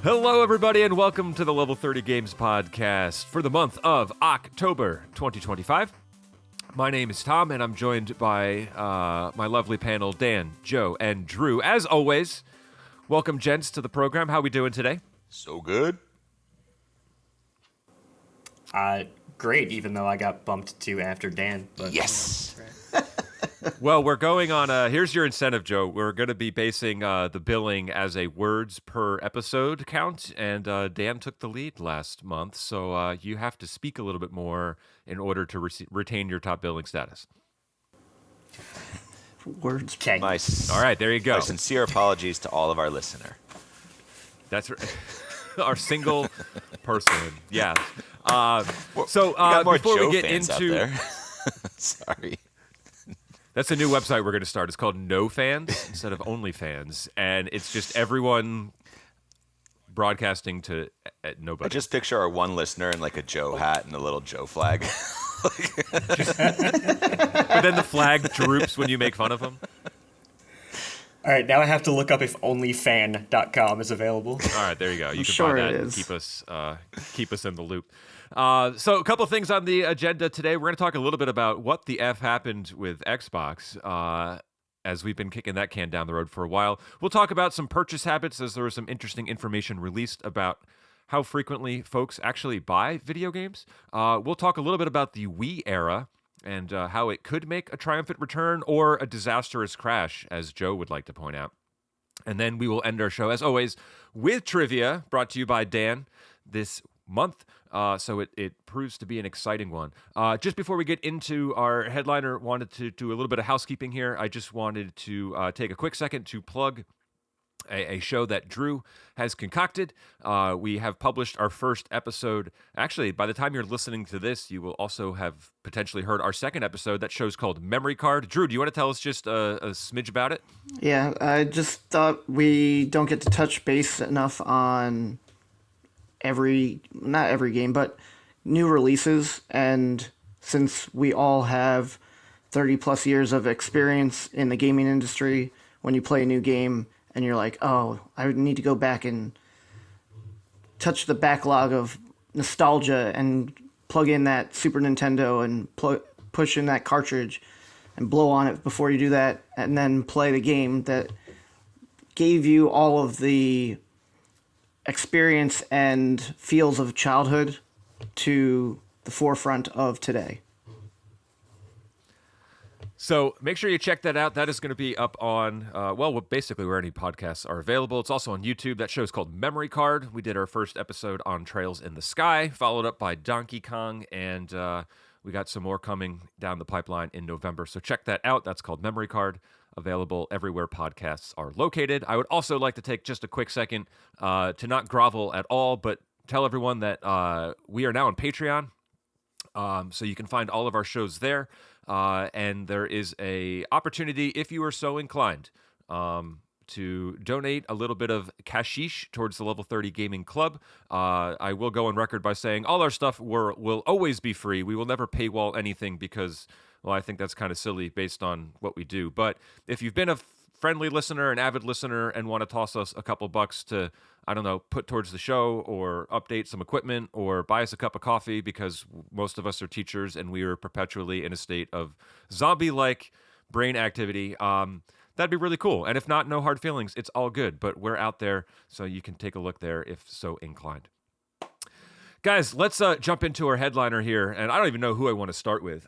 Hello, everybody, and welcome to the Level 30 Games podcast for the month of October 2025. My name is Tom, and I'm joined by my lovely panel, Dan, Joe, and Drew. As always, welcome, gents, to the program. How we doing today? So good. Great, even though I got bumped to after Dan. But, yes. Well, we're going on, here's your incentive, Joe. We're going to be basing the billing as a words per episode count, and Dan took the lead last month, so you have to speak a little bit more in order to retain your top billing status. Words. Okay. All right, there you go. My sincere apologies to all of our listener. That's our single person, yeah. So more before Joe we get fans into, out there. Sorry. That's a new website we're going to start. It's called No Fans instead of Only Fans, and it's just everyone broadcasting to nobody. I just picture our one listener in like a Joe hat and a little Joe flag. But then the flag droops when you make fun of him. All right, now I have to look up if onlyfan.com is available. All right, there you go. You can sure find that it and is. keep us in the loop. So a couple of things on the agenda today. We're going to talk a little bit about what the F happened with Xbox, as we've been kicking that can down the road for a while. We'll talk about some purchase habits, as there was some interesting information released about how frequently folks actually buy video games. We'll talk a little bit about the Wii era and how it could make a triumphant return or a disastrous crash, as Joe would like to point out. And then we will end our show, as always, with trivia brought to you by Dan this month. So it proves to be an exciting one. Just before we get into our headliner, wanted to do a little bit of housekeeping here. I just wanted to take a quick second to plug a show that Drew has concocted. We have published our first episode. Actually, by the time you're listening to this, you will also have potentially heard our second episode. That show's called Memory Card. Drew, do you want to tell us just a smidge about it? Yeah, I just thought we don't get to touch base enough on not every game, but new releases. And since we all have 30 plus years of experience in the gaming industry, when you play a new game and you're like, oh, I need to go back and touch the backlog of nostalgia and plug in that Super Nintendo and push in that cartridge and blow on it before you do that, and then play the game that gave you all of the experience and feels of childhood to the forefront of today. So make sure you check that out. That is going to be up on, basically where any podcasts are available. It's also on YouTube. That show is called Memory Card. We did our first episode on Trails in the Sky, followed up by Donkey Kong, and we got some more coming down the pipeline in November. So check that out. That's called Memory Card, available everywhere podcasts are located. I would also like to take just a quick second to not grovel at all, but tell everyone that we are now on Patreon. So you can find all of our shows there. And there is a opportunity, if you are so inclined, to donate a little bit of cashish towards the Level 30 Gaming Club. I will go on record by saying all our stuff will always be free. We will never paywall anything because, well, I think that's kind of silly based on what we do. But if you've been a friendly listener, an avid listener, and want to toss us a couple bucks to, I don't know, put towards the show or update some equipment or buy us a cup of coffee, because most of us are teachers and we are perpetually in a state of zombie-like brain activity, that'd be really cool. And if not, no hard feelings. It's all good. But we're out there, so you can take a look there if so inclined. Guys, let's jump into our headliner here. And I don't even know who I want to start with.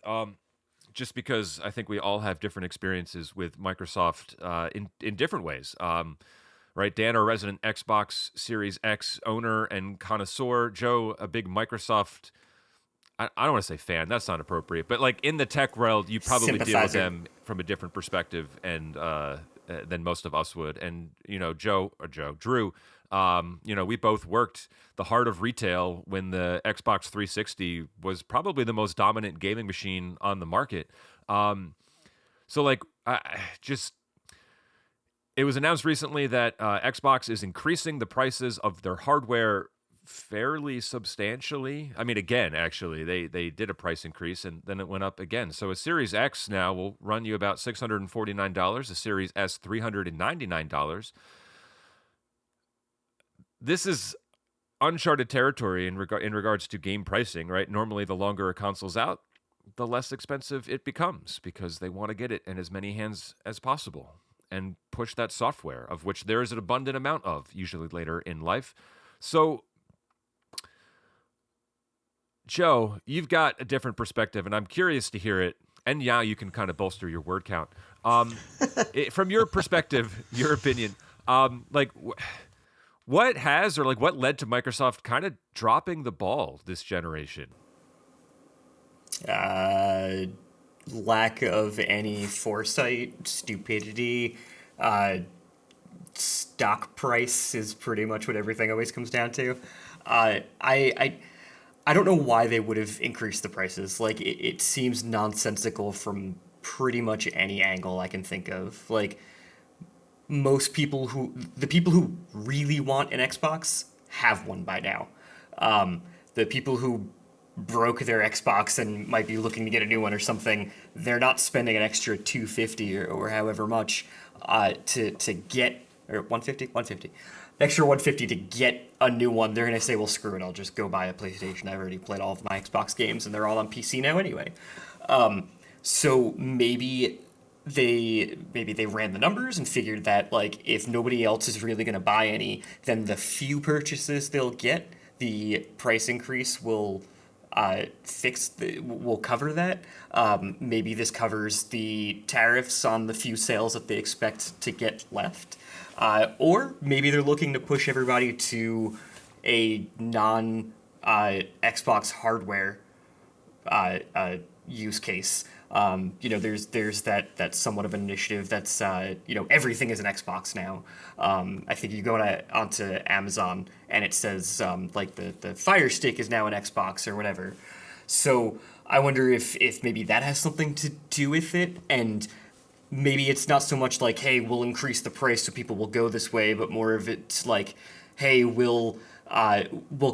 Just because I think we all have different experiences with Microsoft in different ways. Right, Dan, our resident Xbox Series X owner and connoisseur. Joe, a big Microsoft, I don't want to say fan, that's not appropriate, but like in the tech world, you probably deal with them from a different perspective and than most of us would. And, Drew, we both worked the heart of retail when the Xbox 360 was probably the most dominant gaming machine on the market. It was announced recently that Xbox is increasing the prices of their hardware fairly substantially. I mean, again, actually, they did a price increase and then it went up again. So a Series X now will run you about $649, a Series S $399. this is uncharted territory in regards to game pricing, right? Normally, the longer a console's out, the less expensive it becomes because they want to get it in as many hands as possible and push that software, of which there is an abundant amount of, usually later in life. So, Joe, you've got a different perspective, and I'm curious to hear it. And yeah, you can kind of bolster your word count. From your perspective, your opinion, what has or like what led to Microsoft kind of dropping the ball this generation? Lack of any foresight, stupidity, stock price is pretty much what everything always comes down to. I don't know why they would have increased the prices. Like it seems nonsensical from pretty much any angle I can think of. Like the people who really want an Xbox have one by now. The people who broke their Xbox and might be looking to get a new one or something, they're not spending an extra $250 or however much to get, or 150 extra 150 to get a new one. They're gonna say, well, screw it, I'll just go buy a PlayStation. I've already played all of my Xbox games and they're all on PC now anyway. So maybe they ran the numbers and figured that, like, if nobody else is really gonna buy any, then the few purchases they'll get, the price increase will will cover that. Maybe this covers the tariffs on the few sales that they expect to get left. Or maybe they're looking to push everybody to a non Xbox hardware use case. There's that somewhat of an initiative that's everything is an Xbox now. I think you go onto Amazon and it says like the Fire Stick is now an Xbox or whatever. So I wonder if maybe that has something to do with it, and maybe it's not so much like, hey, we'll increase the price so people will go this way, but more of it's like, hey, we'll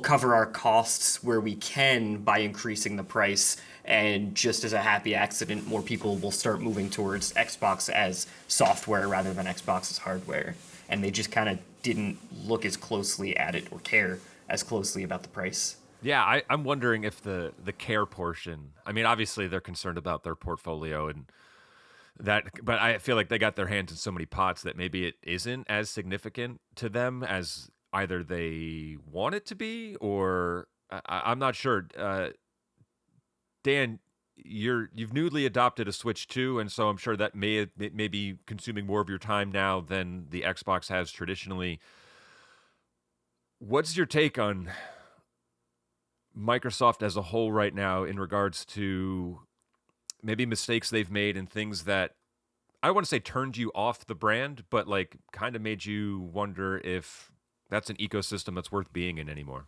cover our costs where we can by increasing the price, and just as a happy accident, more people will start moving towards Xbox as software rather than Xbox as hardware. And they just kind of didn't look as closely at it or care as closely about the price. Yeah, I'm wondering if the care portion, I mean, obviously they're concerned about their portfolio and that, but I feel like they got their hands in so many pots that maybe it isn't as significant to them as either they want it to be, or I'm not sure. Dan, you've newly adopted a Switch 2, and so I'm sure that may be consuming more of your time now than the Xbox has traditionally. What's your take on Microsoft as a whole right now in regards to maybe mistakes they've made and things that I don't want to say turned you off the brand, but like kind of made you wonder if that's an ecosystem that's worth being in anymore?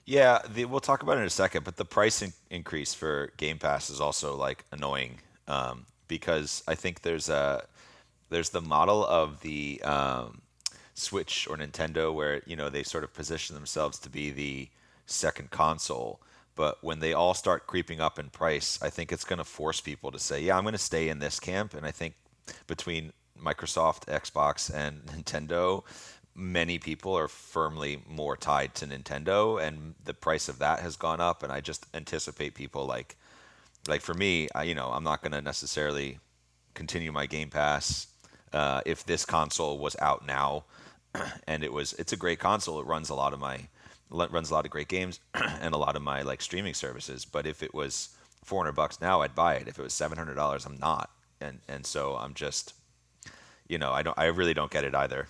Yeah, we'll talk about it in a second, but the price increase for Game Pass is also like annoying because I think there's the model of the Switch or Nintendo where they sort of position themselves to be the second console, but when they all start creeping up in price, I think it's going to force people to say, yeah, I'm going to stay in this camp. And I think between Microsoft, Xbox, and Nintendo, many people are firmly more tied to Nintendo, and the price of that has gone up. And I just anticipate people like for me, I'm not going to necessarily continue my Game Pass if this console was out now, and it's a great console. It runs a lot of great games and a lot of my like streaming services. But if it was $400 now, I'd buy it. If it was $700, I'm not. And so I'm just, I really don't get it either.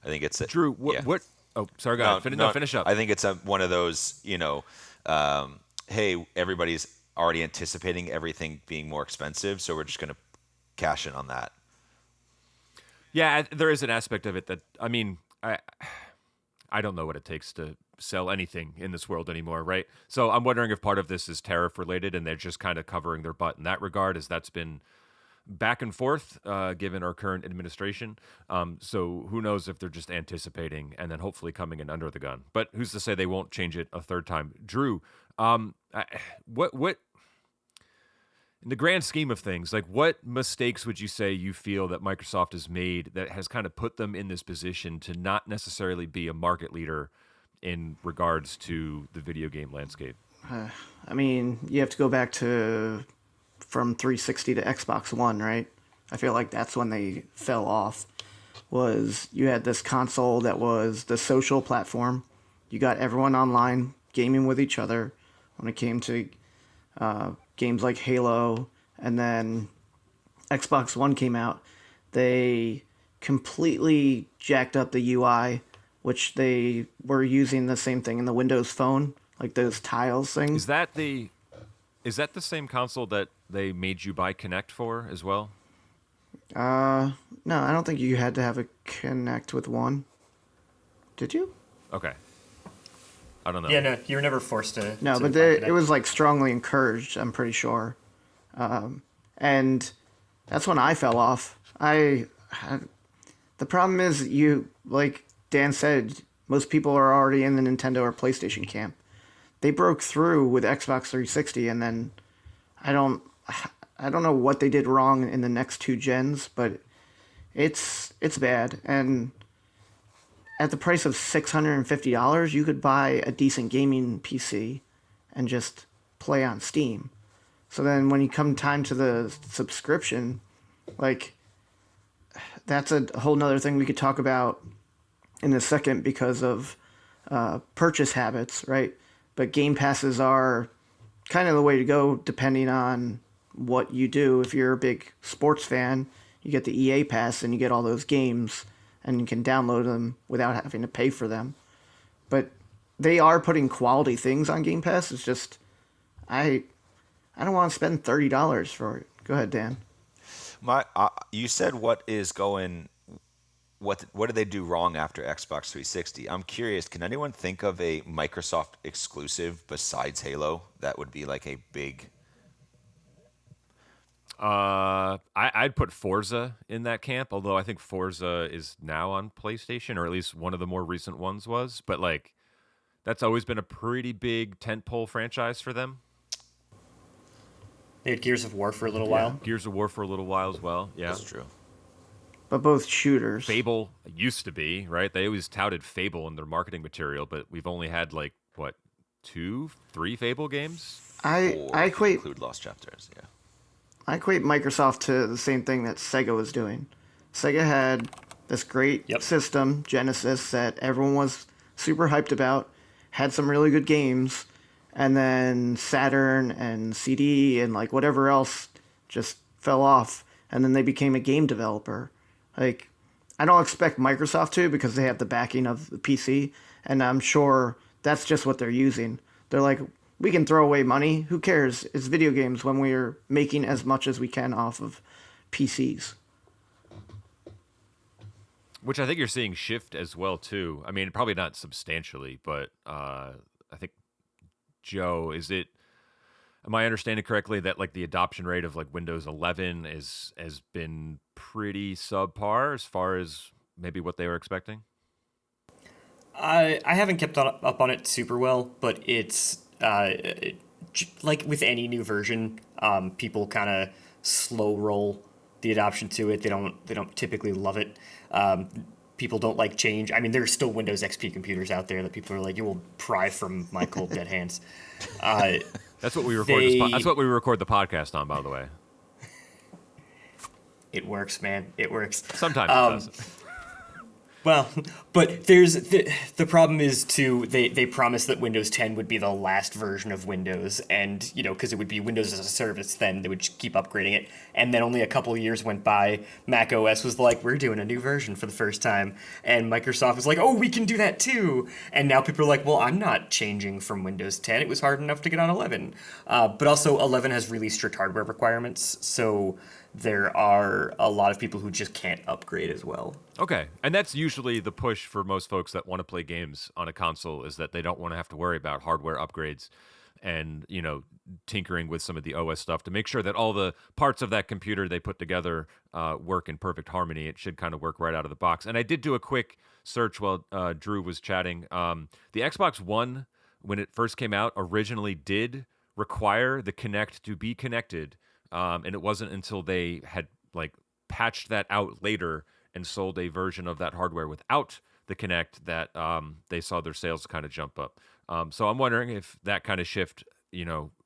I think it's Drew. What? Oh, sorry. Go ahead. Finish up. I think it's one of those, hey, everybody's already anticipating everything being more expensive, so we're just going to cash in on that. Yeah, there is an aspect of it that, I mean, I don't know what it takes to sell anything in this world anymore, right? So I'm wondering if part of this is tariff related and they're just kind of covering their butt in that regard, as that's been back and forth given our current administration. So who knows if they're just anticipating and then hopefully coming in under the gun. But who's to say they won't change it a third time? Drew, what In the grand scheme of things, like what mistakes would you say you feel that Microsoft has made that has kind of put them in this position to not necessarily be a market leader in regards to the video game landscape? I mean, you have to go back to from 360 to Xbox One, right? I feel like that's when they fell off. Was you had this console that was the social platform. You got everyone online gaming with each other when it came to games like Halo, and then Xbox One came out. They completely jacked up the UI, which they were using the same thing in the Windows Phone, like those tiles things. Is that the same console that they made you buy Kinect for as well? No, I don't think you had to have a Connect with one. Did you? Okay. I don't know. Yeah, no, you were never forced to. No, to but buy it Kinect. was like strongly encouraged, I'm pretty sure. And that's when I fell off. The problem is like Dan said, most people are already in the Nintendo or PlayStation camp. They broke through with Xbox 360, and then I don't know what they did wrong in the next two gens, but it's bad. And at the price of $650, you could buy a decent gaming PC and just play on Steam. So then when you come time to the subscription, like, that's a whole nother thing we could talk about in a second because of purchase habits, right? But Game Passes are kind of the way to go depending on what you do. If you're a big sports fan, you get the EA Pass and you get all those games and you can download them without having to pay for them. But they are putting quality things on Game Pass. It's just I don't want to spend $30 for it. Go ahead, Dan. You said what did they do wrong after Xbox 360? I'm curious, can anyone think of a Microsoft exclusive besides Halo that would be like a big... I'd put Forza in that camp, although I think Forza is now on PlayStation, or at least one of the more recent ones was. But like, that's always been a pretty big tentpole franchise for them. They had Gears of War for a little while. Gears of War for a little while as well. Yeah, That's true. But both shooters. Fable used to be, right? They always touted Fable in their marketing material, but we've only had like what, 2-3 Fable games? I Or equate include Lost Chapters, yeah. I equate Microsoft to the same thing that Sega was doing. Sega had this great system, Genesis, that everyone was super hyped about, had some really good games, and then Saturn and CD and like whatever else just fell off, and then they became a game developer. Like, I don't expect Microsoft to, because they have the backing of the PC, and I'm sure that's just what they're using. They're like, we can throw away money. Who cares? It's video games when we're making as much as we can off of PCs. Which I think you're seeing shift as well too. I mean, probably not substantially, but I think, Joe, am I understanding correctly that like the adoption rate of like Windows 11 has been pretty subpar as far as maybe what they were expecting? I haven't kept up on it super well, but it's like with any new version, people kind of slow roll the adoption to it. They don't typically love it. People don't like change. I mean, there's still Windows XP computers out there that people are like, you will pry from my cold dead hands. That's what we record. That's what we record the podcast on, by the way. It works, man. It works. Sometimes it doesn't. Well, but there's the problem is too, they promised that Windows 10 would be the last version of Windows, and because it would be Windows as a service, then they would just keep upgrading it. And then only a couple of years went by, Mac OS was like, we're doing a new version for the first time, and Microsoft was like, oh, we can do that too. And now people are like, well, I'm not changing from Windows 10. It was hard enough to get on 11. But also 11 has really strict hardware requirements, so there are a lot of people who just can't upgrade as well. Okay, and that's usually the push for most folks that want to play games on a console, is that they don't want to have to worry about hardware upgrades and, tinkering with some of the OS stuff to make sure that all the parts of that computer they put together work in perfect harmony. It should kind of work right out of the box. And I did do a quick search while Drew was chatting. The Xbox One, when it first came out, originally did require the Kinect to be connected and it wasn't until they had like patched that out later and sold a version of that hardware without the Kinect that they saw their sales kind of jump up. So I'm wondering if that kind of shift,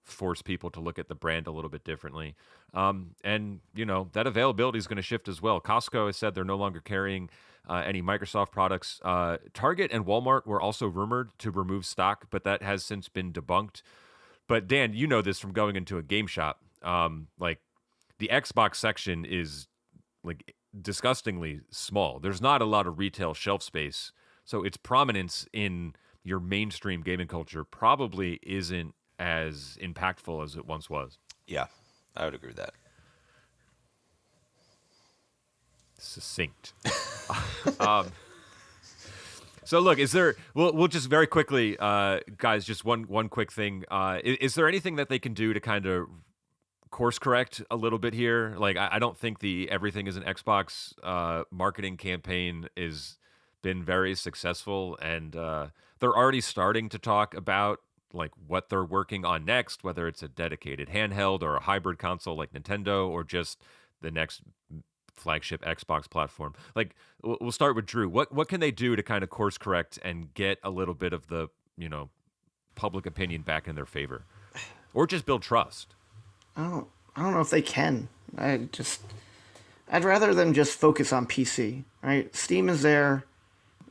forced people to look at the brand a little bit differently. And that availability is going to shift as well. Costco has said they're no longer carrying any Microsoft products. Target and Walmart were also rumored to remove stock, but that has since been debunked. But Dan, you know this from going into a game shop. Like the Xbox section is like disgustingly small. There's not a lot of retail shelf space, so its prominence in your mainstream gaming culture probably isn't as impactful as it once was. Yeah, I would agree with that. Succinct. So look, is there? We'll just very quickly, guys. Just one quick thing. Is there anything that they can do to kind of course correct a little bit here? Like, I don't think the everything is an Xbox marketing campaign is been very successful, and they're already starting to talk about like what they're working on next, whether it's a dedicated handheld or a hybrid console like Nintendo, or just the next flagship Xbox platform. Like, we'll start with Drew. What can they do to kind of course correct and get a little bit of the public opinion back in their favor, or just build trust? I don't know if they can. I'd rather them just focus on PC, right? Steam is there.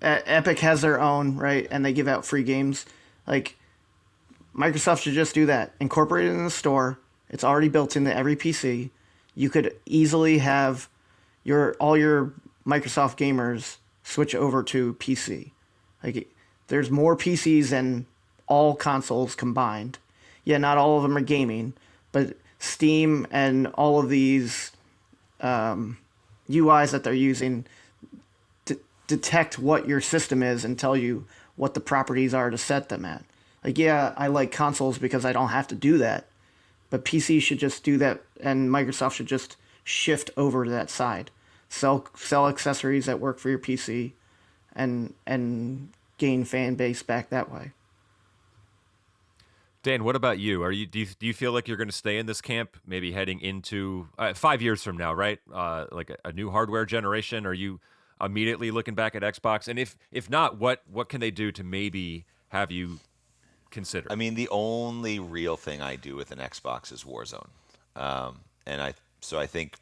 Epic has their own, right? And they give out free games. Like, Microsoft should just do that. Incorporate it in the store. It's already built into every PC. You could easily have all your Microsoft gamers switch over to PC. Like, there's more PCs than all consoles combined. Yeah, not all of them are gaming, but Steam and all of these UIs that they're using detect what your system is and tell you what the properties are to set them at. Like, yeah, I like consoles because I don't have to do that, but PC should just do that, and Microsoft should just shift over to that side. Sell accessories that work for your PC, and gain fan base back that way. Dan, what about you? Do you feel like you're going to stay in this camp, maybe heading into 5 years from now, right? Like a new hardware generation? Are you immediately looking back at Xbox? And if not, what can they do to maybe have you consider? I mean, the only real thing I do with an Xbox is Warzone, and I think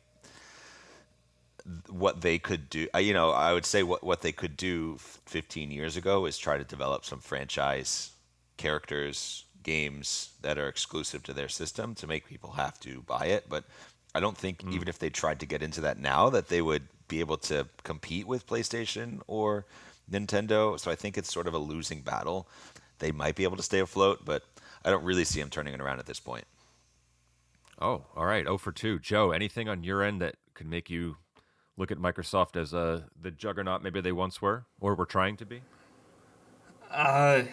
what they could do, I would say what they could do 15 years ago is try to develop some franchise characters, games that are exclusive to their system to make people have to buy it. But I don't think even if they tried to get into that now, that they would be able to compete with PlayStation or Nintendo. So I think it's sort of a losing battle. They might be able to stay afloat, but I don't really see them turning it around at this point. Oh, all right. 0 for 2. Joe, anything on your end that could make you look at Microsoft as the juggernaut maybe they once were or were trying to be? I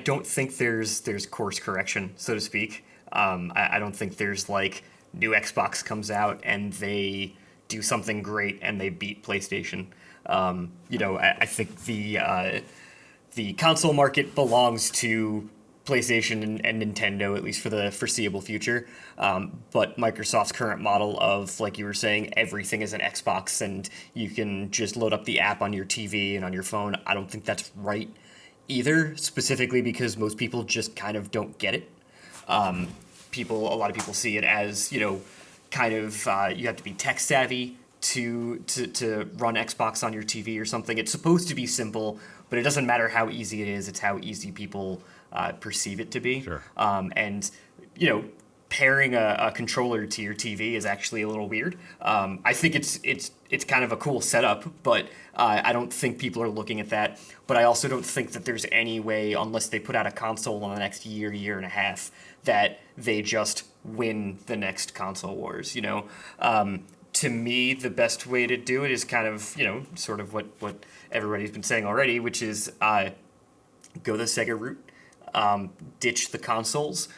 don't think there's course correction, so to speak. I don't think there's like new Xbox comes out and they do something great and they beat PlayStation. I think the console market belongs to PlayStation and Nintendo, at least for the foreseeable future. But Microsoft's current model of, like you were saying, everything is an Xbox and you can just load up the app on your TV and on your phone, I don't think that's right either, specifically because most people just kind of don't get it. A lot of people see it as, kind of you have to be tech savvy to run Xbox on your TV or something. It's supposed to be simple, but it doesn't matter how easy it is. It's how easy people perceive it to be. Sure. And pairing a controller to your TV is actually a little weird. I think it's kind of a cool setup, but I don't think people are looking at that. But I also don't think that there's any way, unless they put out a console in the next year and a half, that they just win the next console wars. To me, the best way to do it is kind of, sort of what everybody's been saying already, which is go the Sega route. Ditch the consoles,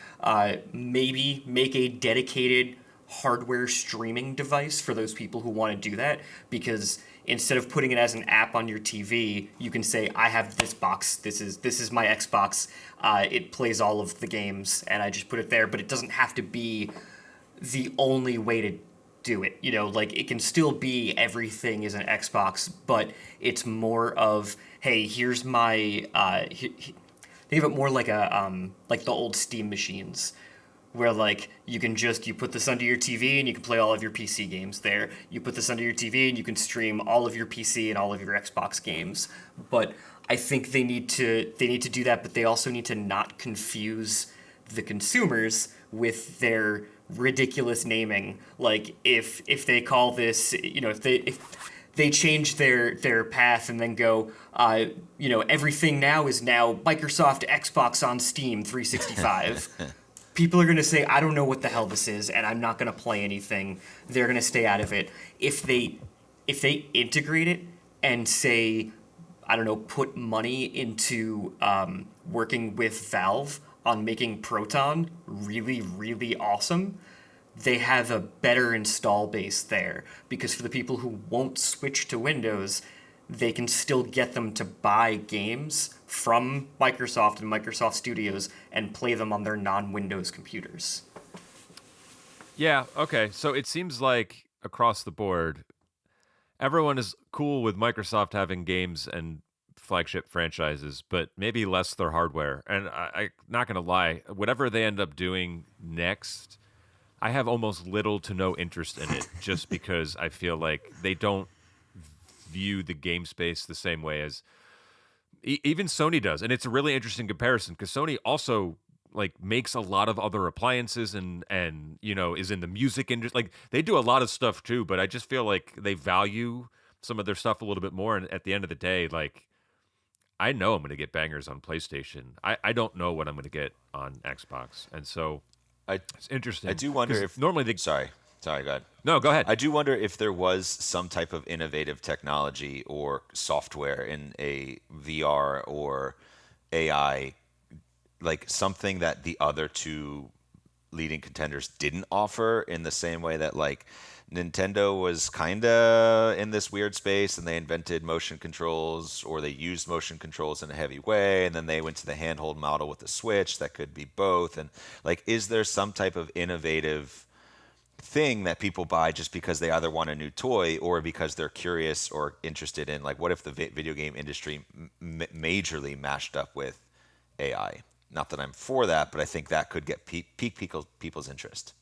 maybe make a dedicated hardware streaming device for those people who want to do that, because instead of putting it as an app on your TV, you can say, I have this box, this is my Xbox, it plays all of the games, and I just put it there, but it doesn't have to be the only way to do it. Like it can still be everything is an Xbox, but it's more of, hey, here's my think of it more like like the old Steam machines, where like you put this under your TV and you can play all of your PC games there. You put this under your TV and you can stream all of your PC and all of your Xbox games. But I think they need to do that, but they also need to not confuse the consumers with their ridiculous naming. Like if they call this, if they change their path and then go, everything now is now Microsoft Xbox on Steam 365. People are going to say, I don't know what the hell this is, and I'm not going to play anything. They're going to stay out of it. If they integrate it and say, I don't know, put money into working with Valve on making Proton really, really awesome, they have a better install base there. Because for the people who won't switch to Windows, they can still get them to buy games from Microsoft and Microsoft Studios and play them on their non-Windows computers. Yeah, okay. So it seems like across the board, everyone is cool with Microsoft having games and flagship franchises, but maybe less their hardware. And I'm not going to lie, whatever they end up doing next, I have almost little to no interest in it, just because I feel like they don't view the game space the same way as even Sony does. And it's a really interesting comparison because Sony also like makes a lot of other appliances and is in the music industry. Like they do a lot of stuff too, but I just feel like they value some of their stuff a little bit more. And at the end of the day, like I know I'm going to get bangers on PlayStation. I don't know what I'm going to get on Xbox. And so it's interesting. I do wonder if normally Sorry, go ahead. No, go ahead. I do wonder if there was some type of innovative technology or software in a VR or AI, like something that the other two leading contenders didn't offer, in the same way that like Nintendo was kind of in this weird space and they invented motion controls, or they used motion controls in a heavy way, and then they went to the handheld model with the Switch that could be both. And like, is there some type of innovative thing that people buy just because they either want a new toy or because they're curious or interested in, like, what if the video game industry majorly mashed up with AI? Not that I'm for that, but I think that could get pique people's interest.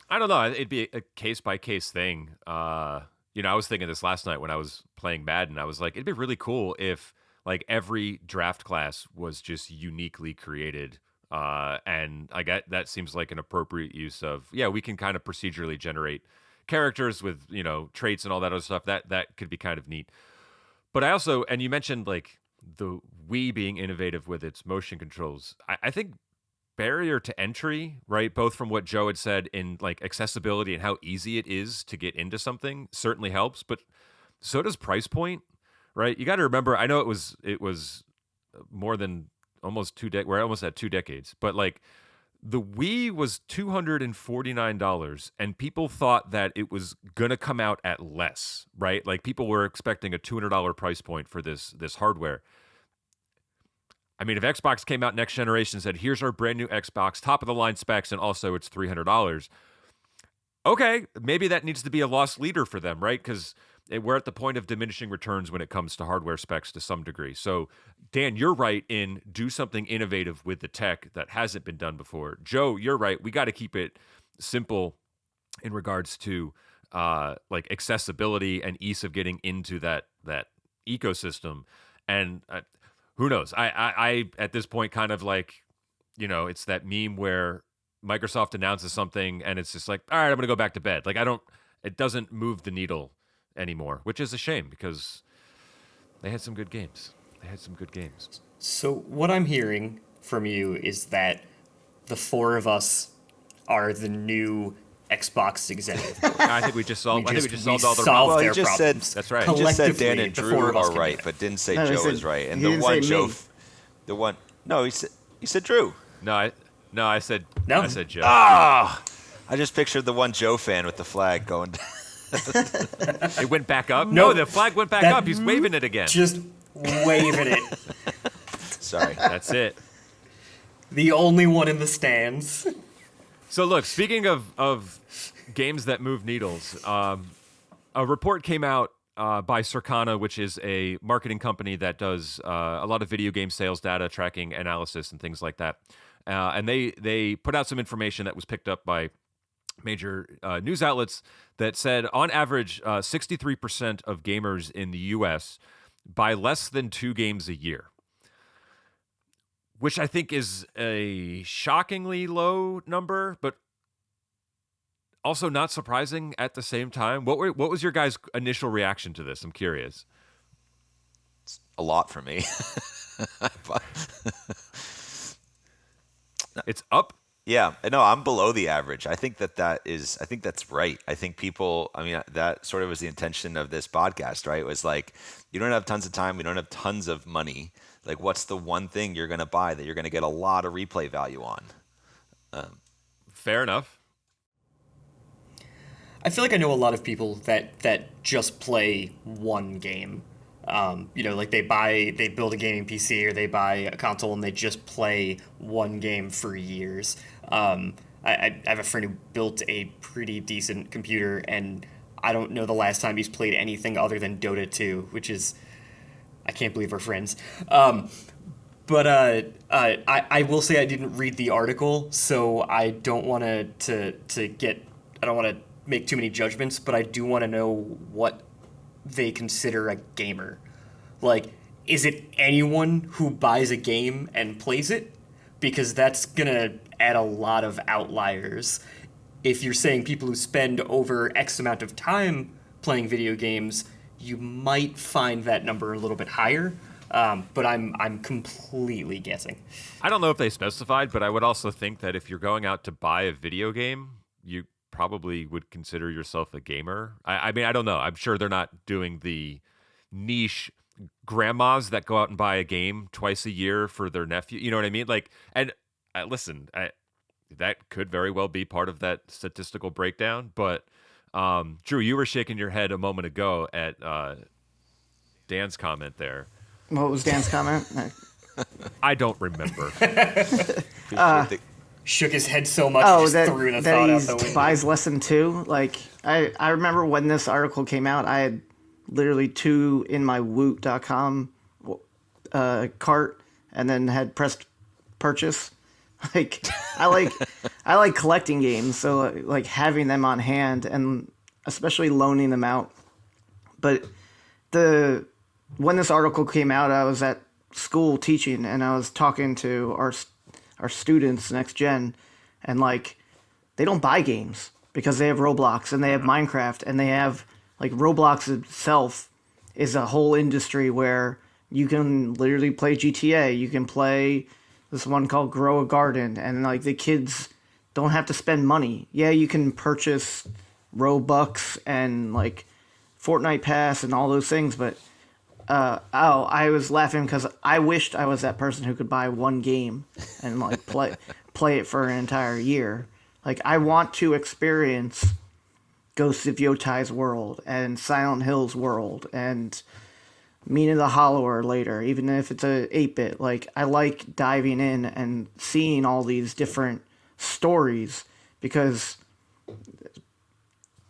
I don't know. It'd be a case-by-case thing. I was thinking this last night when I was playing Madden. I was like, it'd be really cool if like every draft class was just uniquely created. And I got that seems like an appropriate use of, we can kind of procedurally generate characters with, traits and all that other stuff. That could be kind of neat. But I also, and you mentioned like the Wii being innovative with its motion controls. I think barrier to entry, right? Both from what Joe had said in like accessibility and how easy it is to get into something certainly helps, but so does price point, right? You got to remember, I know it was more than almost we're almost at 2 decades, but like the Wii was $249 and people thought that it was going to come out at less, right? Like people were expecting a $200 price point for this hardware. I mean, if Xbox came out next generation and said, here's our brand new Xbox, top of the line specs, and also it's $300. Okay, maybe that needs to be a loss leader for them, right? Because we're at the point of diminishing returns when it comes to hardware specs to some degree. So, Dan, you're right in do something innovative with the tech that hasn't been done before. Joe, you're right. We got to keep it simple in regards to like accessibility and ease of getting into that ecosystem. And who knows? I at this point kind of like, it's that meme where Microsoft announces something and it's just like, all right, I'm going to go back to bed. Like it doesn't move the needle anymore, which is a shame because they had some good games. So what I'm hearing from you is that the four of us are the new Xbox executive board. I think we just solved all the solved problems. Well, their he just problems. said That's right. He just said Dan Collectively, and the Drew four of us are can right, do it. but didn't say No, he Joe said- is right. And he the didn't one say Joe, me. the one no, he said Drew. No, I said No. I said Joe. Ah, I just pictured the one Joe fan with the flag going. It went back up. No, No, the flag went back that- up. He's waving it again. Just waving it. Sorry. That's it. The only one in the stands. So look, speaking of games that move needles, a report came out by Circana, which is a marketing company that does a lot of video game sales data tracking, analysis, and things like that. And they put out some information that was picked up by major news outlets that said, on average, 63% of gamers in the U.S. buy less than 2 games a year, which I think is a shockingly low number, but also not surprising at the same time. What was your guys' initial reaction to this? I'm curious. It's a lot for me. It's up. Yeah, no, I'm below the average. I think that's right. I think that sort of was the intention of this podcast, right? It was like, you don't have tons of time, we don't have tons of money. Like, what's the one thing you're going to buy that you're going to get a lot of replay value on? Fair enough. I feel like I know a lot of people that just play one game. Like they build a gaming PC or they buy a console and they just play one game for years. I have a friend who built a pretty decent computer, and I don't know the last time he's played anything other than Dota 2, which is, I can't believe we're friends. But I will say I didn't read the article, so I don't want to make too many judgments, but I do want to know what they consider a gamer. Like, is it anyone who buys a game and plays it? Because that's gonna add a lot of outliers. If you're saying people who spend over X amount of time playing video games, you might find that number a little bit higher. But I'm completely guessing. I don't know if they specified, but I would also think that if you're going out to buy a video game, you probably would consider yourself a gamer. I mean, I don't know. I'm sure they're not doing the niche grandmas that go out and buy a game twice a year for their nephew. You know what I mean? Like, and listen, that could very well be part of that statistical breakdown. But Drew, you were shaking your head a moment ago at Dan's comment there. What was Dan's comment? I don't remember. Shook his head so much, threw the that thought he out the window. buys less than 2. Like, I remember when this article came out, I had literally 2 in my Woot.com cart, and then had pressed purchase. Like, I like collecting games, so like having them on hand and especially loaning them out. But when this article came out, I was at school teaching, and I was talking to our students, next gen, and like, they don't buy games because they have Roblox and they have Minecraft, and they have, like, Roblox itself is a whole industry where you can literally play GTA, you can play this one called Grow a Garden, and like, the kids don't have to spend money. Yeah, you can purchase Robux and like Fortnite Pass and all those things, but I was laughing because I wished I was that person who could buy one game and like play it for an entire year. Like, I want to experience Ghosts of Yotai's world and Silent Hill's world and Mina the Hollower later, even if it's a 8-bit. Like, I like diving in and seeing all these different stories, because,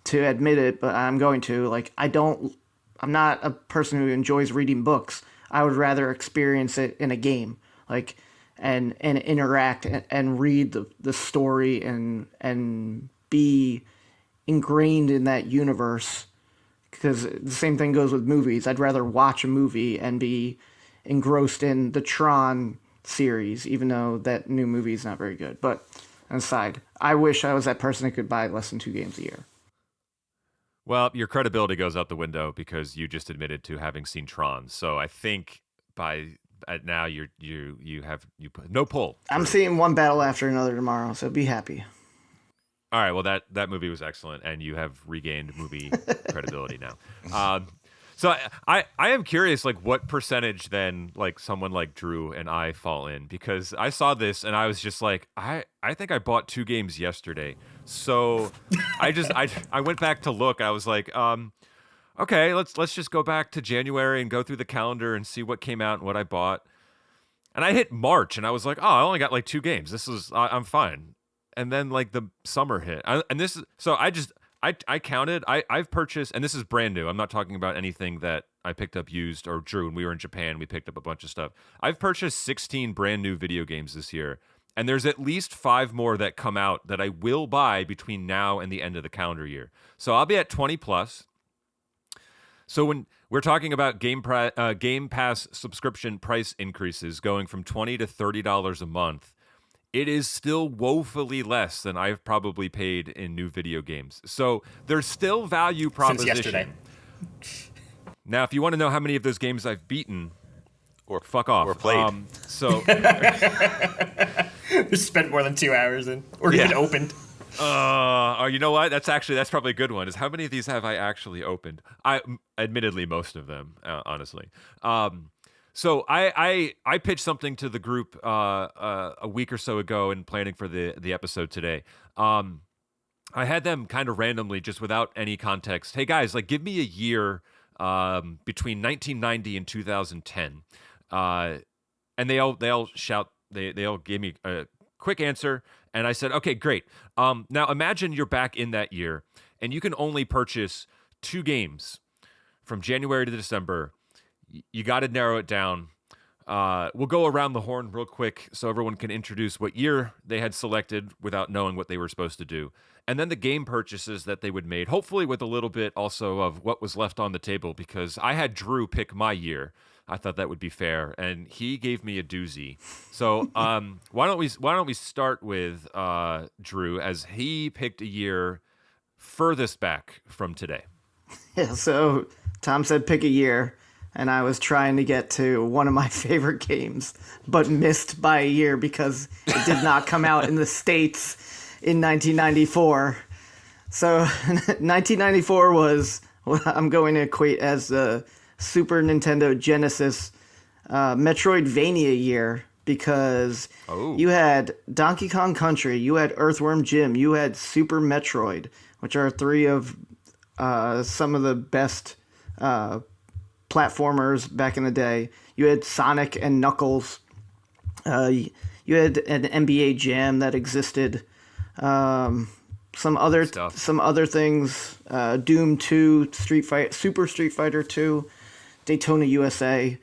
to admit it, but I'm going to, like, I'm not a person who enjoys reading books. I would rather experience it in a game, like, and interact and read the story and be ingrained in that universe. Because the same thing goes with movies. I'd rather watch a movie and be engrossed in the Tron series, even though that new movie is not very good. But aside, I wish I was that person who could buy less than 2 games a year. Well, your credibility goes out the window because you just admitted to having seen Tron. So I think now you have no pull. I'm seeing one battle after another tomorrow, so be happy. All right, well, that movie was excellent, and you have regained movie credibility now. So I am curious, like, what percentage then, like, someone like Drew and I fall in, because I saw this and I was just like, I think I bought 2 games yesterday. So I went back to look. I was like, okay, let's just go back to January and go through the calendar and see what came out and what I bought. And I hit March and I was like, oh, I only got like 2 games. I'm fine. and then like the summer hit. And this is so I counted. I've purchased, and this is brand new. I'm not talking about anything that I picked up used or Drew. When we were in Japan, we picked up a bunch of stuff. I've purchased 16 brand new video games this year, and there's at least 5 more that come out that I will buy between now and the end of the calendar year. So I'll be at 20 plus. So when we're talking about Game Pass subscription price increases going from $20 to $30 a month, it is still woefully less than I've probably paid in new video games. So there's still value proposition. Since yesterday. Now, if you want to know how many of those games I've beaten, Or fuck off. Or played. Spent more than 2 hours in, or even opened. You know what? That's probably a good one. Is how many of these have I actually opened? Admittedly, most of them, honestly. So I pitched something to the group a week or so ago in planning for the episode today. I had them kind of randomly, just without any context. Hey guys, like give me a year between 1990 and 2010, and they all gave me a quick answer, and I said, okay, great. Now imagine you're back in that year, and you can only purchase 2 games from January to December. You got to narrow it down. We'll go around the horn real quick so everyone can introduce what year they had selected without knowing what they were supposed to do. And then the game purchases that they would made, hopefully with a little bit also of what was left on the table, because I had Drew pick my year. I thought that would be fair, and he gave me a doozy. So why don't we start with Drew, as he picked a year furthest back from today. Yeah, so Tom said pick a year, and I was trying to get to one of my favorite games, but missed by a year because it did not come out in the States in 1994. So 1994 was what I'm going to equate as the Super Nintendo Genesis Metroidvania year, because you had Donkey Kong Country, you had Earthworm Jim, you had Super Metroid, which are 3 of some of the best platformers back in the day. You had Sonic and Knuckles. You had an NBA Jam that existed. Some other things. Doom 2, Super Street Fighter 2, Daytona USA.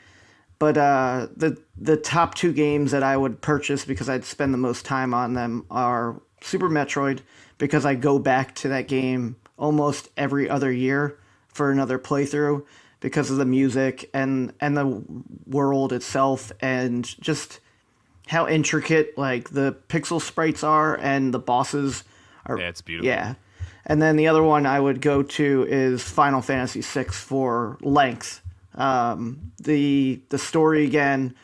But the top 2 games that I would purchase because I'd spend the most time on them are Super Metroid, because I go back to that game almost every other year for another playthrough, because of the music and the world itself, and just how intricate like the pixel sprites are and the bosses are. Yeah, it's beautiful. Yeah. And then the other one I would go to is Final Fantasy VI for length. The story again,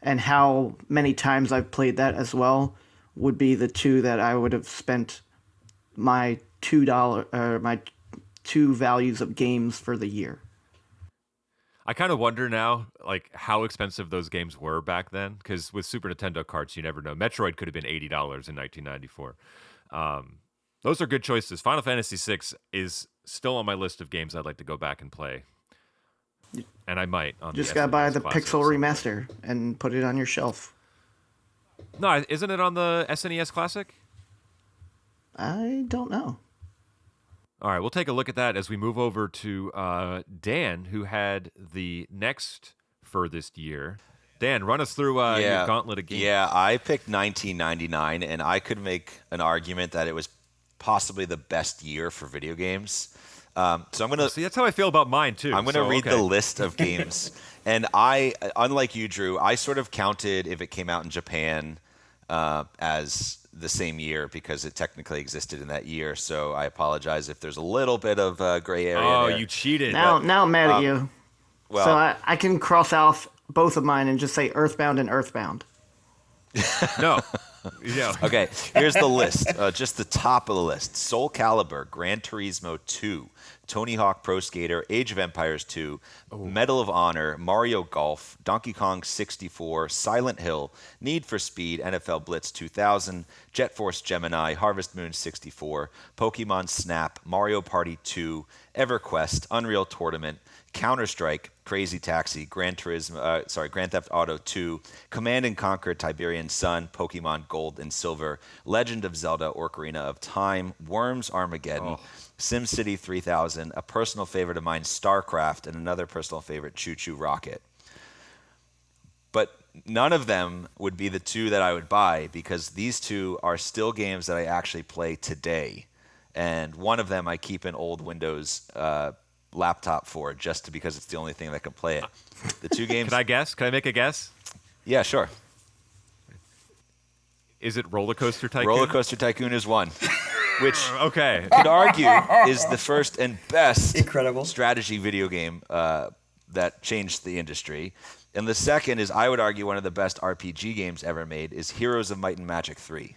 and how many times I've played that as well, would be the 2 that I would have spent my my 2 values of games for the year. I kind of wonder now, like, how expensive those games were back then, because with Super Nintendo carts, you never know. Metroid could have been $80 in 1994. Those are good choices. Final Fantasy VI is still on my list of games I'd like to go back and play. And I might. Just gotta buy the Pixel Remaster and put it on your shelf. No, isn't it on the SNES Classic? I don't know. All right, we'll take a look at that as we move over to Dan, who had the next furthest year. Dan, run us through your gauntlet of games. Yeah, I picked 1999, and I could make an argument that it was possibly the best year for video games. So I'm gonna see. That's how I feel about mine too. I'm gonna read the list of games, and I, unlike you, Drew, I sort of counted if it came out in Japan as the same year, because it technically existed in that year. So I apologize if there's a little bit of gray area. Oh, there. You cheated! Now I'm mad at you. Well, so I can cross off both of mine and just say Earthbound and Earthbound. No. Yeah. Okay, here's the list. Just the top of the list: Soul Calibur, Gran Turismo 2, Tony Hawk Pro Skater, Age of Empires 2, Medal of Honor, Mario Golf, Donkey Kong 64, Silent Hill, Need for Speed, NFL Blitz 2000, Jet Force Gemini, Harvest Moon 64, Pokemon Snap, Mario Party 2, EverQuest, Unreal Tournament, Counter-Strike, Crazy Taxi, Grand Theft Auto 2, Command and Conquer, Tiberian Sun, Pokemon Gold and Silver, Legend of Zelda, Ocarina of Time, Worms Armageddon, SimCity 3000, a personal favorite of mine, StarCraft, and another personal favorite, Choo Choo Rocket. But none of them would be the two that I would buy, because these two are still games that I actually play today. And one of them I keep an old Windows laptop for, just because it's the only thing that can play it. The two games. Can I guess? Can I make a guess? Yeah, sure. Is it Roller Coaster Tycoon? Roller Coaster Tycoon is one, which Okay. could argue is the first and best Incredible strategy video game that changed the industry. And the second is, I would argue, one of the best RPG games ever made is Heroes of Might and Magic 3.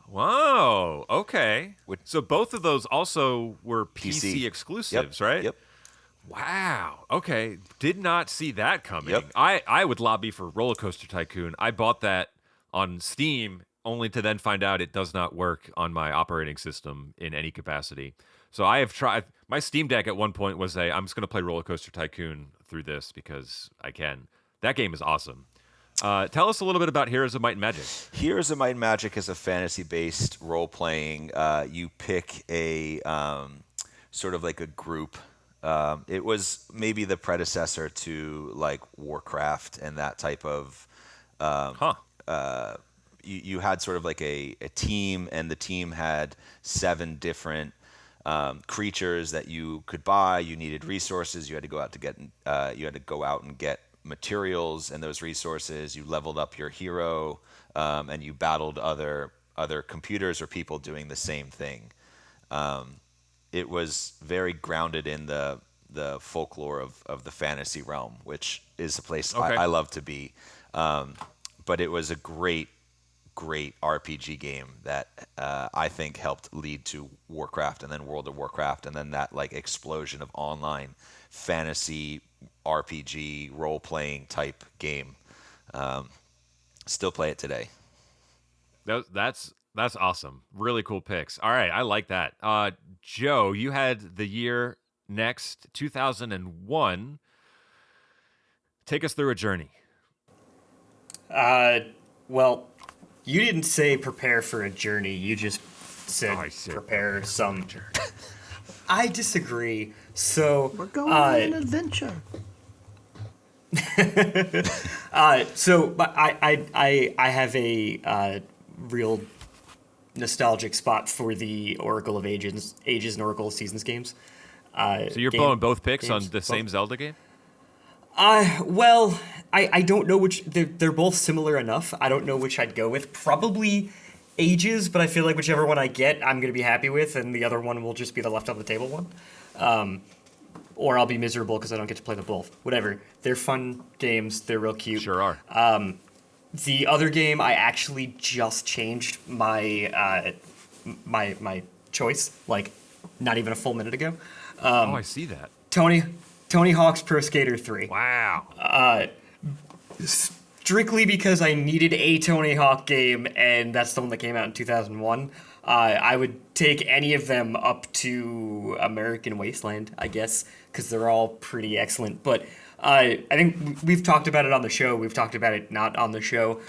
Wow. Okay. So both of those also were PC, PC. exclusives, Yep. right? Yep. Wow. Okay. Did not see that coming. Yep. I would lobby for Roller Coaster Tycoon. I bought that on Steam only to then find out it does not work on my operating system in any capacity. So I have tried. My Steam Deck at one point was I'm just going to play Roller Coaster Tycoon through this because I can. That game is awesome. Tell us a little bit about Heroes of Might and Magic. Heroes of Might and Magic is a fantasy-based role-playing. You pick a sort of like a group. It was maybe the predecessor to like Warcraft and that type of. You had sort of like a team, and the team had 7 different creatures that you could buy. You needed resources. You had to go out to get. You had to go out and get materials and those resources. You leveled up your hero, and you battled other computers or people doing the same thing. It was very grounded in the folklore of the fantasy realm, which is a place I love to be. But it was a great RPG game that I think helped lead to Warcraft and then World of Warcraft, and then that like explosion of online fantasy RPG role-playing type game. Still play it today. That's awesome. Really cool picks. All right, I like that. Joe, you had the year next, 2001. Take us through a journey. Well, you didn't say prepare for a journey. You just said prepare some. I disagree. So We're going on an adventure. So I have a real nostalgic spot for the Oracle of Ages and Oracle of Seasons games. So you're blowing both picks on the same Zelda game? Well, I don't know which. They're both similar enough. I don't know which I'd go with. Probably Ages, but I feel like whichever one I get, I'm going to be happy with, and the other one will just be the left on the table one. Or I'll be miserable because I don't get to play them both. Whatever. They're fun games. They're real cute. Sure are. The other game, I actually just changed my my choice, like not even a full minute ago. I see that. Tony Hawk's Pro Skater 3. Wow. Strictly because I needed a Tony Hawk game, and that's the one that came out in 2001. I would take any of them up to American Wasteland, I guess, because they're all pretty excellent. But I think we've talked about it on the show. We've talked about it not on the show.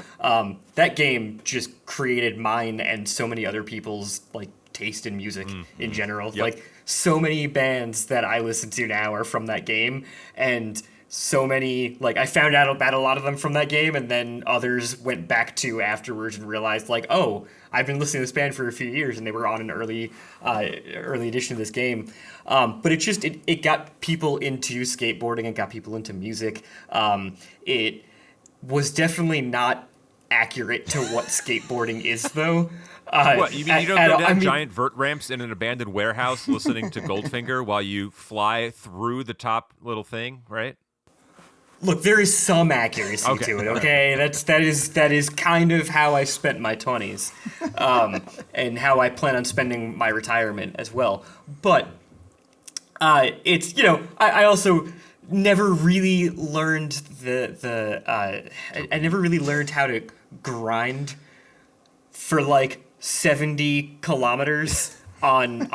That game just created mine and so many other people's like taste in music in general. Yep. Like so many bands that I listen to now are from that game, and so many, like, I found out about a lot of them from that game, and then others went back to afterwards and realized, like, oh, I've been listening to this band for a few years, and they were on an early edition of this game. But it got people into skateboarding, it got people into music. It was definitely not accurate to what skateboarding is, though. What, you mean you don't go down giant vert ramps in an abandoned warehouse listening to Goldfinger while you fly through the top little thing, right? Look, there is some accuracy to it, okay? That is kind of how I spent my 20s, and how I plan on spending my retirement as well. But it's, I also never really learned I never really learned how to grind for like 70 kilometers on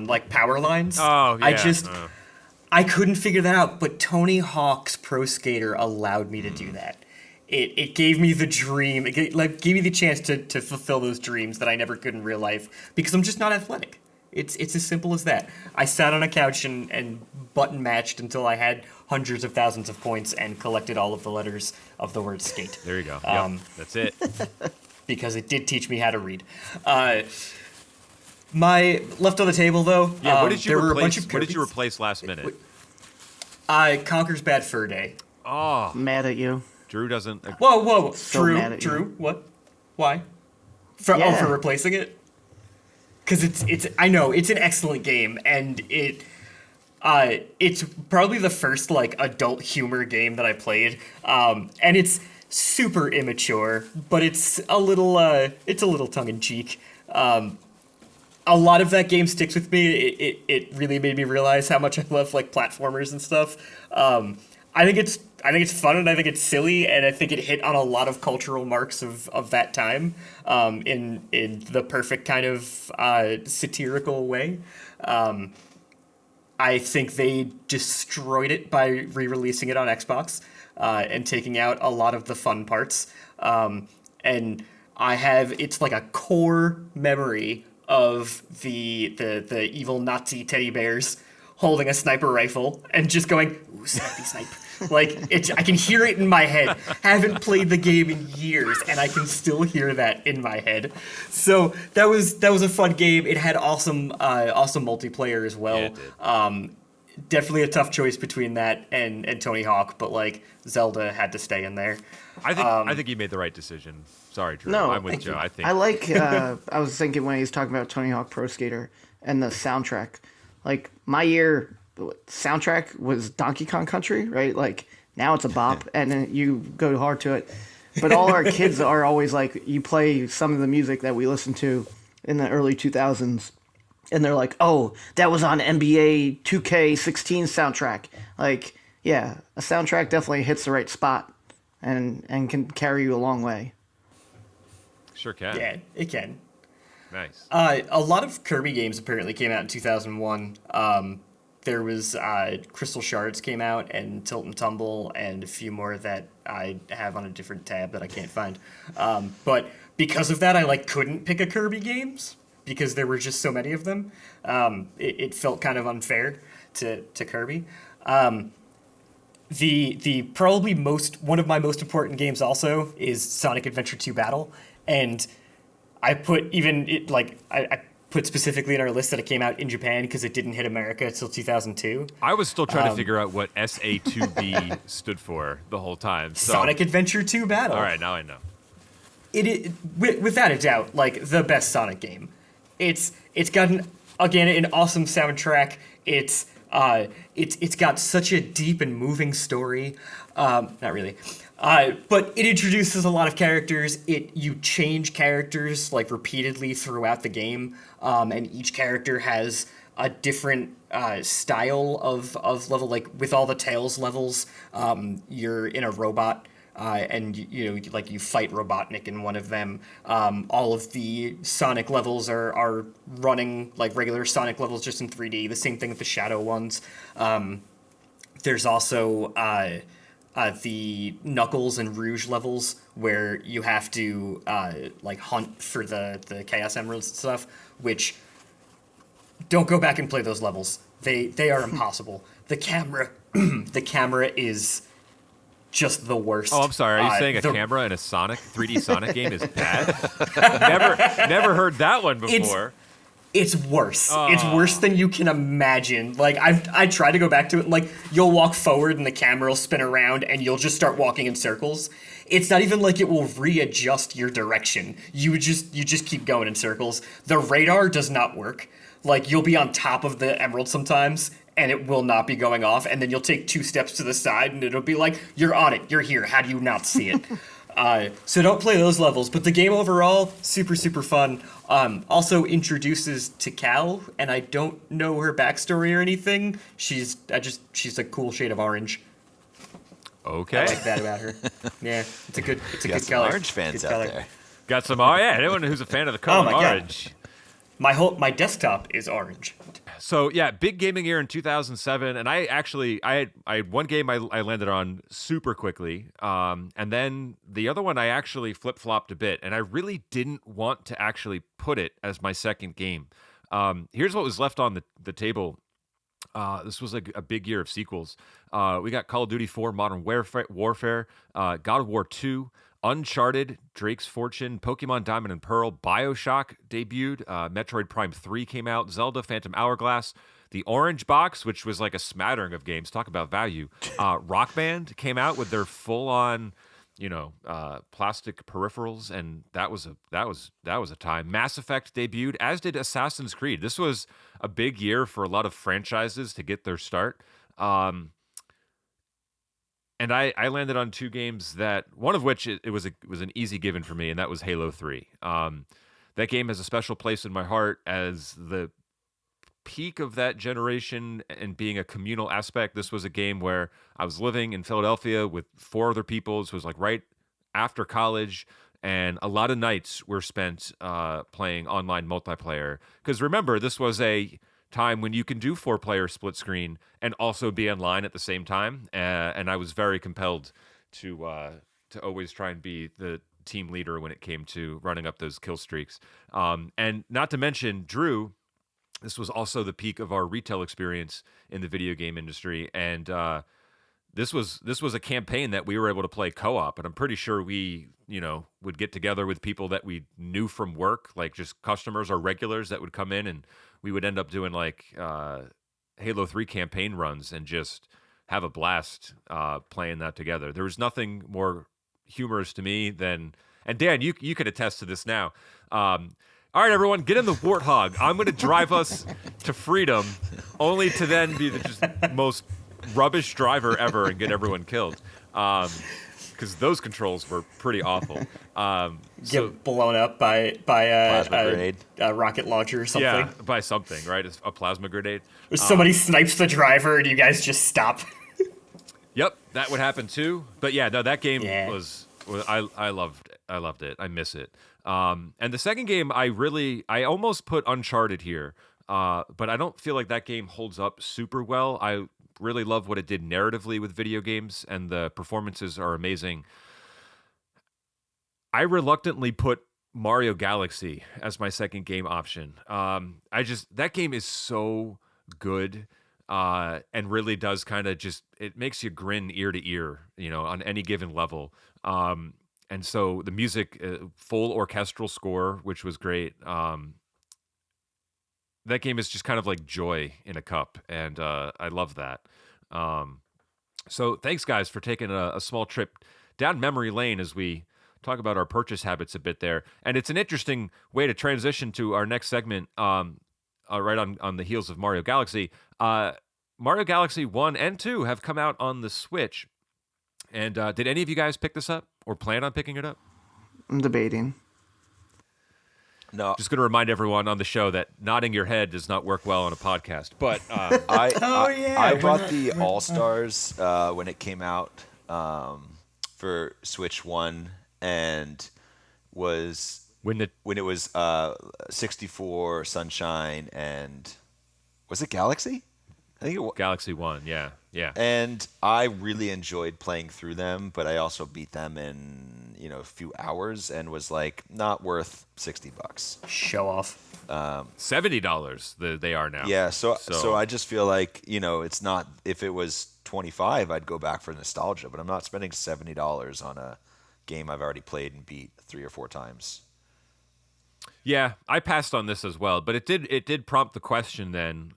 like power lines. Oh, yeah. I couldn't figure that out, but Tony Hawk's Pro Skater allowed me to do that. It gave me the dream. Gave me the chance to fulfill those dreams that I never could in real life because I'm just not athletic. It's as simple as that. I sat on a couch and button matched until I had hundreds of thousands of points and collected all of the letters of the word skate. There you go. Yep, that's it. Because it did teach me how to read. My left on the table though. Yeah. What did you there were a replace? bunch of What did you Kirby's. replace last minute? Conker's Bad Fur Day. Oh, Mad at you. Drew doesn't. Whoa. So mad at you. Drew. What? Why? For Yeah. for replacing it? Because it's I know it's an excellent game and it's probably the first like adult humor game that I played. And it's super immature, but it's a little tongue in cheek. A lot of that game sticks with me. It really made me realize how much I love like platformers and stuff. I think it's fun and I think it's silly and I think it hit on a lot of cultural marks of that time in the perfect kind of satirical way. I think they destroyed it by re-releasing it on Xbox and taking out a lot of the fun parts. And it's like a core memory of the evil Nazi teddy bears holding a sniper rifle and just going, ooh, snappy snipe. Like, I can hear it in my head. Haven't played the game in years, and I can still hear that in my head. So that was a fun game. It had awesome multiplayer as well. Yeah, it did. Definitely a tough choice between that and Tony Hawk, but like Zelda had to stay in there. I think he made the right decision. Sorry, Drew. No, I'm with Joe. I think I like. I was thinking when he was talking about Tony Hawk Pro Skater and the soundtrack. Like my year soundtrack was Donkey Kong Country, right? Like now it's a bop, and then you go hard to it. But all our kids are always like, you play some of the music that we listened to in the early 2000s, and they're like, "Oh, that was on NBA 2K16 soundtrack." Like, yeah, a soundtrack definitely hits the right spot, and can carry you a long way. sure can. Yeah, it can. Nice. A lot of Kirby games apparently came out in 2001. There was Crystal Shards came out, and Tilt and Tumble, and a few more that I have on a different tab that I can't find. But because of that, I couldn't pick a Kirby games because there were just so many of them. It felt kind of unfair to Kirby. The probably one of my most important games also is Sonic Adventure 2 Battle, and I put I put specifically in our list that it came out in Japan because it didn't hit America until 2002. I was still trying to figure out what SA2B stood for the whole time. So. Sonic Adventure 2 Battle. All right, now I know. It without a doubt, the best Sonic game. It's got an awesome soundtrack. It's got such a deep and moving story. Not really. But it introduces a lot of characters. You change characters repeatedly throughout the game, and each character has a different style of level. Like with all the Tails levels, you're in a robot, and you fight Robotnik in one of them. All of the Sonic levels are running like regular Sonic levels, just in 3D. The same thing with the Shadow ones. There's also the Knuckles and Rouge levels where you have to hunt for the Chaos Emeralds and stuff, which don't go back and play those levels. They are impossible. The camera is just the worst. Oh, I'm sorry. Are you saying a camera in a 3D Sonic game is bad? never heard that one before. It's worse. It's worse than you can imagine. I try to go back to it, and you'll walk forward and the camera will spin around and you'll just start walking in circles. It's not even like it will readjust your direction. You just keep going in circles. The radar does not work. You'll be on top of the emerald sometimes and it will not be going off, and then you'll take 2 steps to the side and it'll be like, you're on it, you're here, how do you not see it? So don't play those levels, but the game overall, super, super fun. Also introduces Tikal, and I don't know her backstory or anything. She's a cool shade of orange. Okay. I like that about her. Yeah, it's a good Got color. orange fans Good out color. there. Got some. Oh yeah, anyone who's a fan of the color my God. orange. My desktop is orange. So yeah, big gaming year in 2007, and I had one game I landed on super quickly, and then the other one I actually flip flopped a bit, and I really didn't want to actually put it as my second game. Here's what was left on the table. This was a big year of sequels. We got Call of Duty 4, Modern Warfare, God of War 2, Uncharted, Drake's Fortune, Pokemon Diamond and Pearl, BioShock debuted, Metroid Prime 3 came out, Zelda Phantom Hourglass, the Orange Box, which was like a smattering of games. Talk about value. Rock Band came out with their full-on, plastic peripherals, and that was a time. Mass Effect debuted, as did Assassin's Creed. This was a big year for a lot of franchises to get their start. And I landed on two games that, one of which it was an easy given for me, and that was Halo 3. That game has a special place in my heart as the peak of that generation and being a communal aspect. This was a game where I was living in Philadelphia with 4 other people. This was like right after college, and a lot of nights were spent playing online multiplayer. Because remember, this was a time when you can do 4-player split screen and also be online at the same time, and I was very compelled to always try and be the team leader when it came to running up those kill streaks. And not to mention, Drew, this was also the peak of our retail experience in the video game industry, and this was a campaign that we were able to play co-op, and I'm pretty sure we would get together with people that we knew from work, like just customers or regulars that would come in, and we would end up doing like Halo 3 campaign runs and just have a blast playing that together. There was nothing more humorous to me than, and Dan, you could attest to this now. All right, everyone, get in the Warthog. I'm going to drive us to freedom, only to then be the just most rubbish driver ever and get everyone killed. Because those controls were pretty awful. Get blown up by a rocket launcher or something. Yeah, by something, right? A plasma grenade. Or somebody snipes the driver and you guys just stop. Yep, that would happen too. But yeah, no, that game was I loved it. I miss it. And the second game, I almost put Uncharted here, but I don't feel like that game holds up super well. I really love what it did narratively with video games, and the performances are amazing. I reluctantly put Mario Galaxy as my second game option. That game is so good, and really does kind of it makes you grin ear to ear, on any given level. And so the music, full orchestral score, which was great. That game is just kind of like joy in a cup, and I love that. So thanks, guys, for taking a small trip down memory lane as we talk about our purchase habits a bit there. And it's an interesting way to transition to our next segment, right on the heels of Mario Galaxy. Mario Galaxy 1 and 2 have come out on the Switch. And did any of you guys pick this up or plan on picking it up? I'm debating. No. Just going to remind everyone on the show that nodding your head does not work well on a podcast. But I bought the All-Stars when it came out for Switch 1, and was when it was 64, Sunshine, and was it Galaxy? I think it was Galaxy 1, yeah. And I really enjoyed playing through them, but I also beat them in a few hours and was like, not worth $60. Show off. $70 they are now. Yeah, so I just feel like it's not. If it was $25, I'd go back for nostalgia, but I'm not spending $70 on a game I've already played and beat 3 or 4 times. Yeah, I passed on this as well, but it did prompt the question then.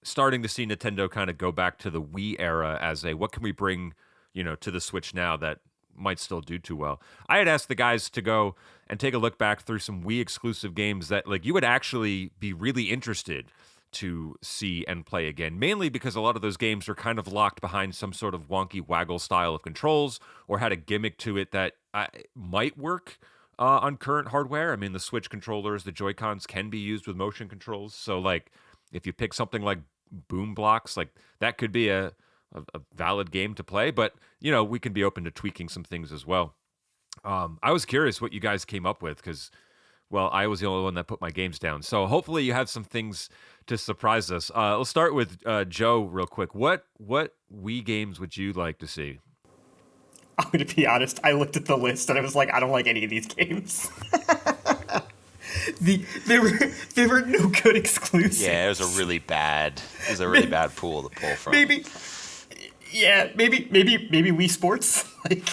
Starting to see Nintendo kind of go back to the Wii era as what can we bring, to the Switch now that might still do too well. I had asked the guys to go and take a look back through some Wii exclusive games that you would actually be really interested to see and play again, mainly because a lot of those games are kind of locked behind some sort of wonky waggle style of controls or had a gimmick to it that might work on current hardware. I mean, the Switch controllers, the Joy-Cons can be used with motion controls. So if you pick something like Boom Blocks, that could be a valid game to play, but we can be open to tweaking some things as well. I was curious what you guys came up with, because well, I was the only one that put my games down. So hopefully you have some things to surprise us. Let's start with Joe real quick. What Wii games would you like to see? I'm gonna be honest. I looked at the list and I was like, I don't like any of these games. There were no good exclusives. Yeah, it was a really bad pool to pull from. Maybe Wii Sports. Like,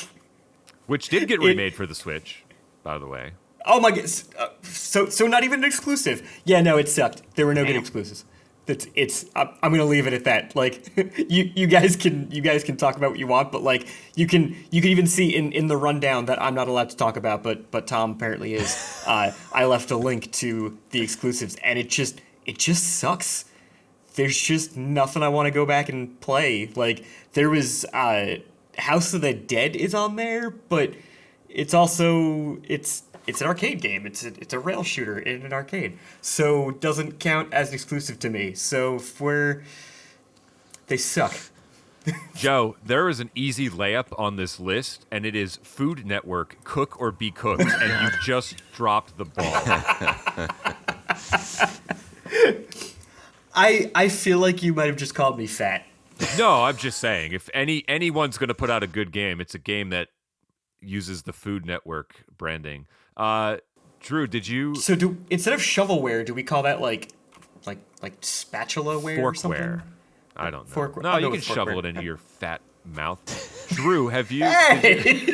Which did get remade for the Switch, by the way. oh my god, so not even an exclusive. Yeah, no, it sucked. There were no good exclusives. I'm gonna leave it at that. Like, you guys can talk about what you want, but like you can even see in the rundown that I'm not allowed to talk about, but Tom apparently is. I left a link to the exclusives, and it just sucks. There's just nothing I want to go back and play. Like, there was House of the Dead is on there, but it's also it's an arcade game. It's a rail shooter in an arcade, so doesn't count as an exclusive to me. So they suck. Joe, there is an easy layup on this list, and it is Food Network, Cook or Be Cooked, and you just dropped the ball. I feel like you might have just called me fat. No, I'm just saying, if anyone's going to put out a good game, it's a game that uses the Food Network branding. Drew, did you... So instead of shovelware, do we call that like spatulaware or something? Forkware. I don't know. Forkware. No, I'll you go can with shovel forkware. it into your fat mouth. Drew, have you... Hey!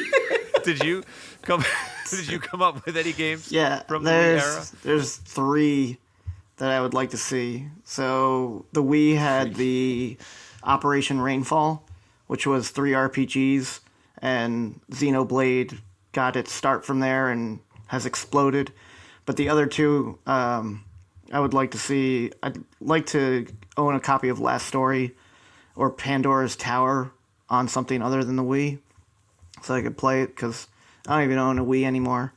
Did you come up with any games Yeah, from the Wii era? there's 3 that I would like to see. So the Wii had the Operation Rainfall, which was 3 RPGs, and Xenoblade got its start from there and has exploded. But the other 2, I would like to see. I'd like to own a copy of Last Story or Pandora's Tower on something other than the Wii, so I could play it, because I don't even own a Wii anymore.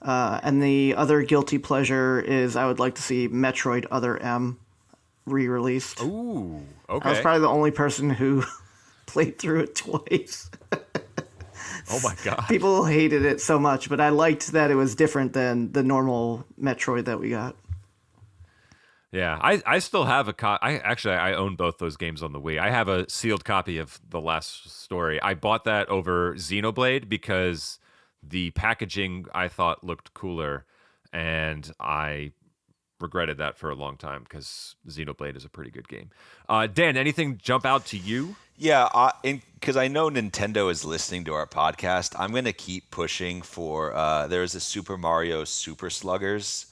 And the other guilty pleasure is I would like to see Metroid Other M re-released. Ooh, I was okay. probably the only person who played through it twice. Oh my god. People hated it so much, but I liked that it was different than the normal Metroid that we got. Yeah, I still have a I own both those games on the Wii. I have a sealed copy of The Last Story. I bought that over Xenoblade because the packaging I thought looked cooler, and I regretted that for a long time because Xenoblade is a pretty good game. Dan, anything jump out to you? Yeah, because I know Nintendo is listening to our podcast, I'm going to keep pushing for, there's a Super Mario Super Sluggers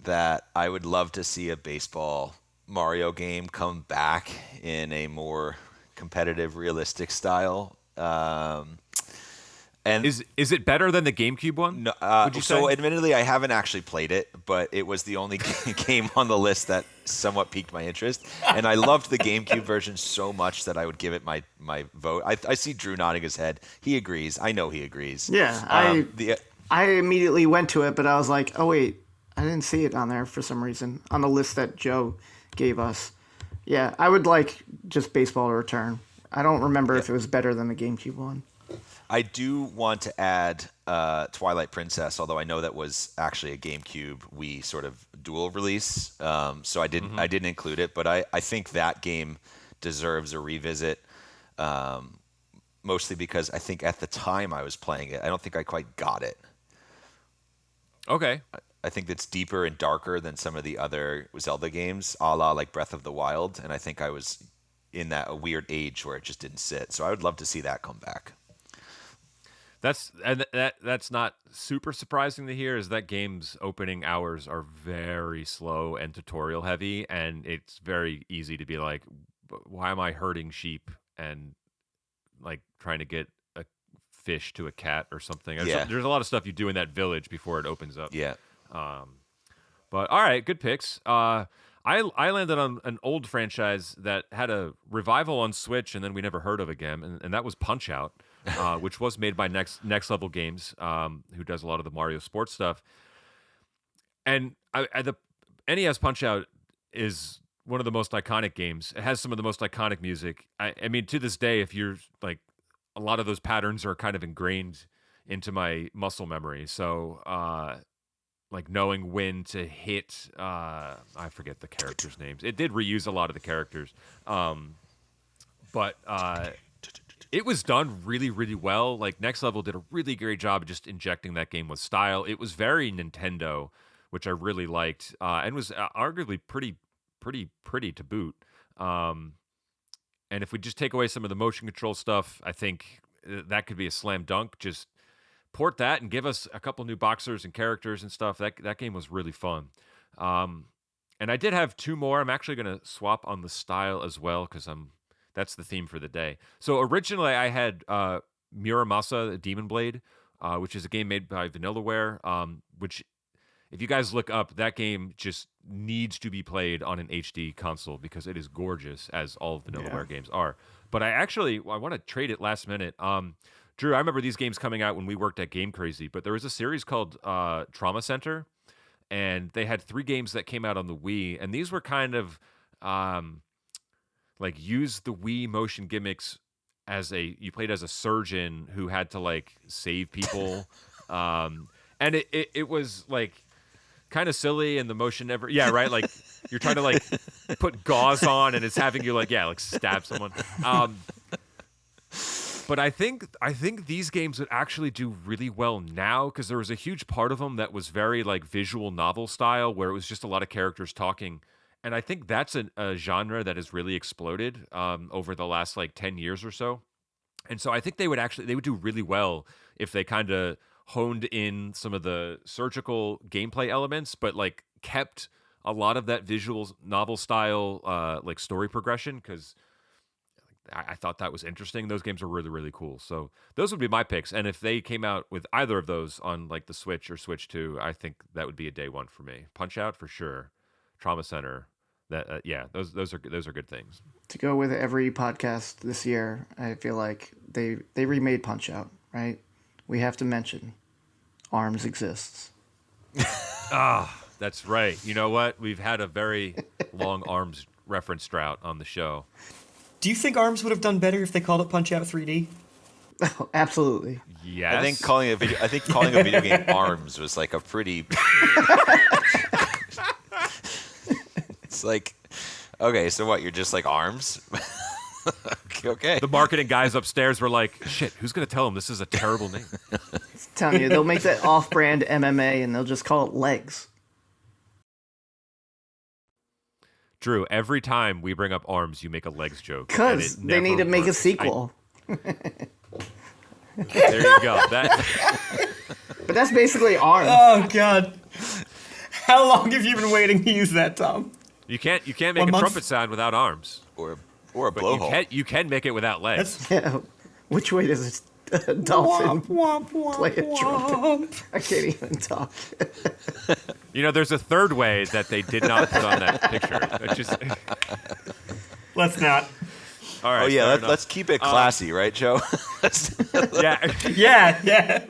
that I would love to see a baseball Mario game come back in a more competitive, realistic style. And Is it better than the GameCube one? no, would you so say? admittedly, I haven't actually played it, but it was the only game on the list that somewhat piqued my interest. And I loved the GameCube version so much that I would give it my vote. I see Drew nodding his head. He agrees. I know he agrees. Yeah, I immediately went to it, but I was like, oh wait, I didn't see it on there for some reason on the list that Joe gave us. Yeah, I would like just baseball to return. I don't remember if it was better than the GameCube one. I do want to add Twilight Princess, although I know that was actually a GameCube Wii sort of dual release, so I didn't include it. But I think that game deserves a revisit, mostly because I think at the time I was playing it, I don't think I quite got it. Okay. I think it's deeper and darker than some of the other Zelda games, a la like Breath of the Wild, and I think I was in a weird age where it just didn't sit. So I would love to see that come back. That's not super surprising to hear, is that game's opening hours are very slow and tutorial heavy, and it's very easy to be like, why am I herding sheep and like trying to get a fish to a cat or something? Yeah. There's a lot of stuff you do in that village before it opens up. Yeah. But all right, good picks. I landed on an old franchise that had a revival on Switch, and then we never heard of again, and that was Punch Out, which was made by Next Level Games, who does a lot of the Mario sports stuff. And the NES Punch Out is one of the most iconic games. It has some of the most iconic music. I mean, to this day, if you're like, a lot of those patterns are kind of ingrained into my muscle memory. So like knowing when to hit. I forget the characters' names. It did reuse a lot of the characters, but it was done really, really well. Like Next Level did a really great job of just injecting that game with style. It was very Nintendo, which I really liked, and was arguably pretty to boot. And if we just take away some of the motion control stuff, I think that could be a slam dunk. Just port that and give us a couple new boxers and characters and stuff. That game was really fun. And I did have two more. I'm actually going to swap on the style as well because that's the theme for the day. So originally I had Muramasa Demon Blade, which is a game made by Vanillaware, which if you guys look up, that game just needs to be played on an HD console because it is gorgeous, as all Vanillaware games are. But I want to trade it last minute. Drew, I remember these games coming out when we worked at Game Crazy, but there was a series called Trauma Center, and they had 3 games that came out on the Wii, and these were kind of like use the Wii motion gimmicks you played as a surgeon who had to like save people, and it was like kind of silly, and the motion never, right, like you're trying to like put gauze on, and it's having you like stab someone. But I think these games would actually do really well now because there was a huge part of them that was very like visual novel style, where it was just a lot of characters talking. And I think that's a genre that has really exploded over the last like 10 years or so. And so I think they would do really well if they kind of honed in some of the surgical gameplay elements, but like kept a lot of that visual novel style like story progression, because I thought that was interesting. Those games are really, really cool. So those would be my picks. And if they came out with either of those on like the Switch or Switch 2, I think that would be a day one for me. Punch Out for sure. Trauma Center. Those are good things. To go with every podcast this year, I feel like they remade Punch Out, right? We have to mention ARMS exists. That's right. You know what? We've had a very long ARMS reference drought on the show. Do you think ARMS would have done better if they called it Punch Out 3D? Oh, absolutely. Yes. I think calling a video game ARMS was like a pretty. It's like, okay, so what? You're just like ARMS? Okay. The marketing guys upstairs were like, shit, who's going to tell them this is a terrible name? I'm telling you, they'll make that off-brand MMA and they'll just call it Legs. Drew, every time we bring up ARMS, you make a Legs joke. Because they need to make a sequel. There you go. But that's basically ARMS. Oh, God. How long have you been waiting to use that, Tom? You can't make a trumpet sound without arms. Or a blowhole. You can make it without legs. Yeah. Which way does a dolphin play a trumpet? I can't even talk. You know, there's a third way that they did not put on that picture. Let's not. All right. Oh yeah, let's keep it classy, right, Joe? Yeah.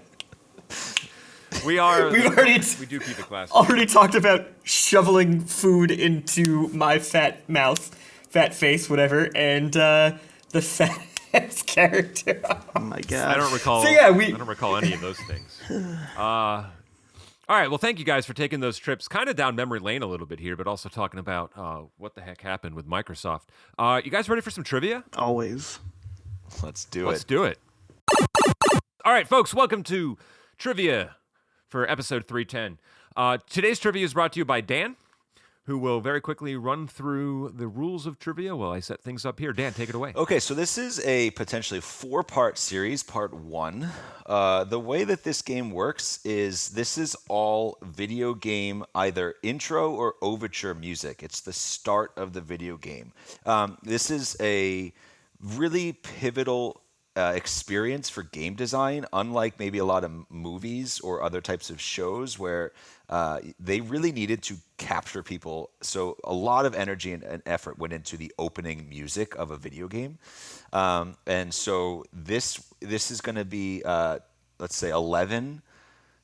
We do keep it classy. Already talked about shoveling food into my fat mouth, fat face, whatever, and the fat ass character. Oh my god! I don't recall. So, yeah, I don't recall any of those things. All right. Well, thank you guys for taking those trips, kind of down memory lane a little bit here, but also talking about what the heck happened with Microsoft. You guys ready for some trivia? Always. Let's do it. All right, folks. Welcome to Trivia for episode 310. Today's trivia is brought to you by Dan, who will very quickly run through the rules of trivia while I set things up here. Dan, take it away. Okay, so this is a potentially 4-part series, part 1. The way that this game works is this is all video game, either intro or overture music. It's the start of the video game. This is a really pivotal experience for game design, unlike maybe a lot of movies or other types of shows where they really needed to capture people. So a lot of energy and effort went into the opening music of a video game. And so this is going to be, let's say, 11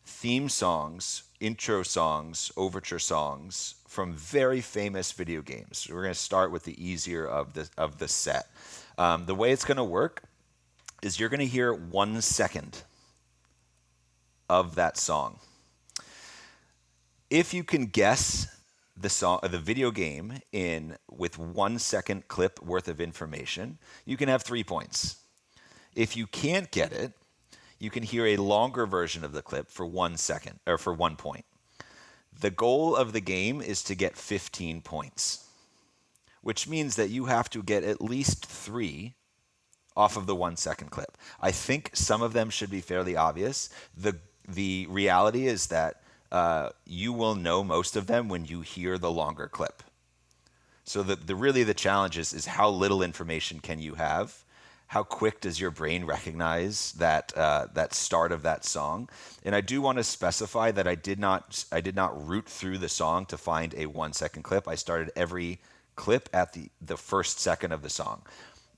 theme songs, intro songs, overture songs from very famous video games. So we're going to start with the easier of the set. The way it's going to work is you're going to hear 1 second of that song. If you can guess the song, the video game with 1 second clip worth of information, you can have 3 points. If you can't get it, you can hear a longer version of the clip for 1 second or for 1 point. The goal of the game is to get 15 points, which means that you have to get at least 3 off of the 1 second clip. I think some of them should be fairly obvious. The reality is that you will know most of them when you hear the longer clip. So the challenge is how little information can you have? How quick does your brain recognize that start of that song? And I do want to specify that I did not root through the song to find a 1 second clip. I started every clip at the first second of the song.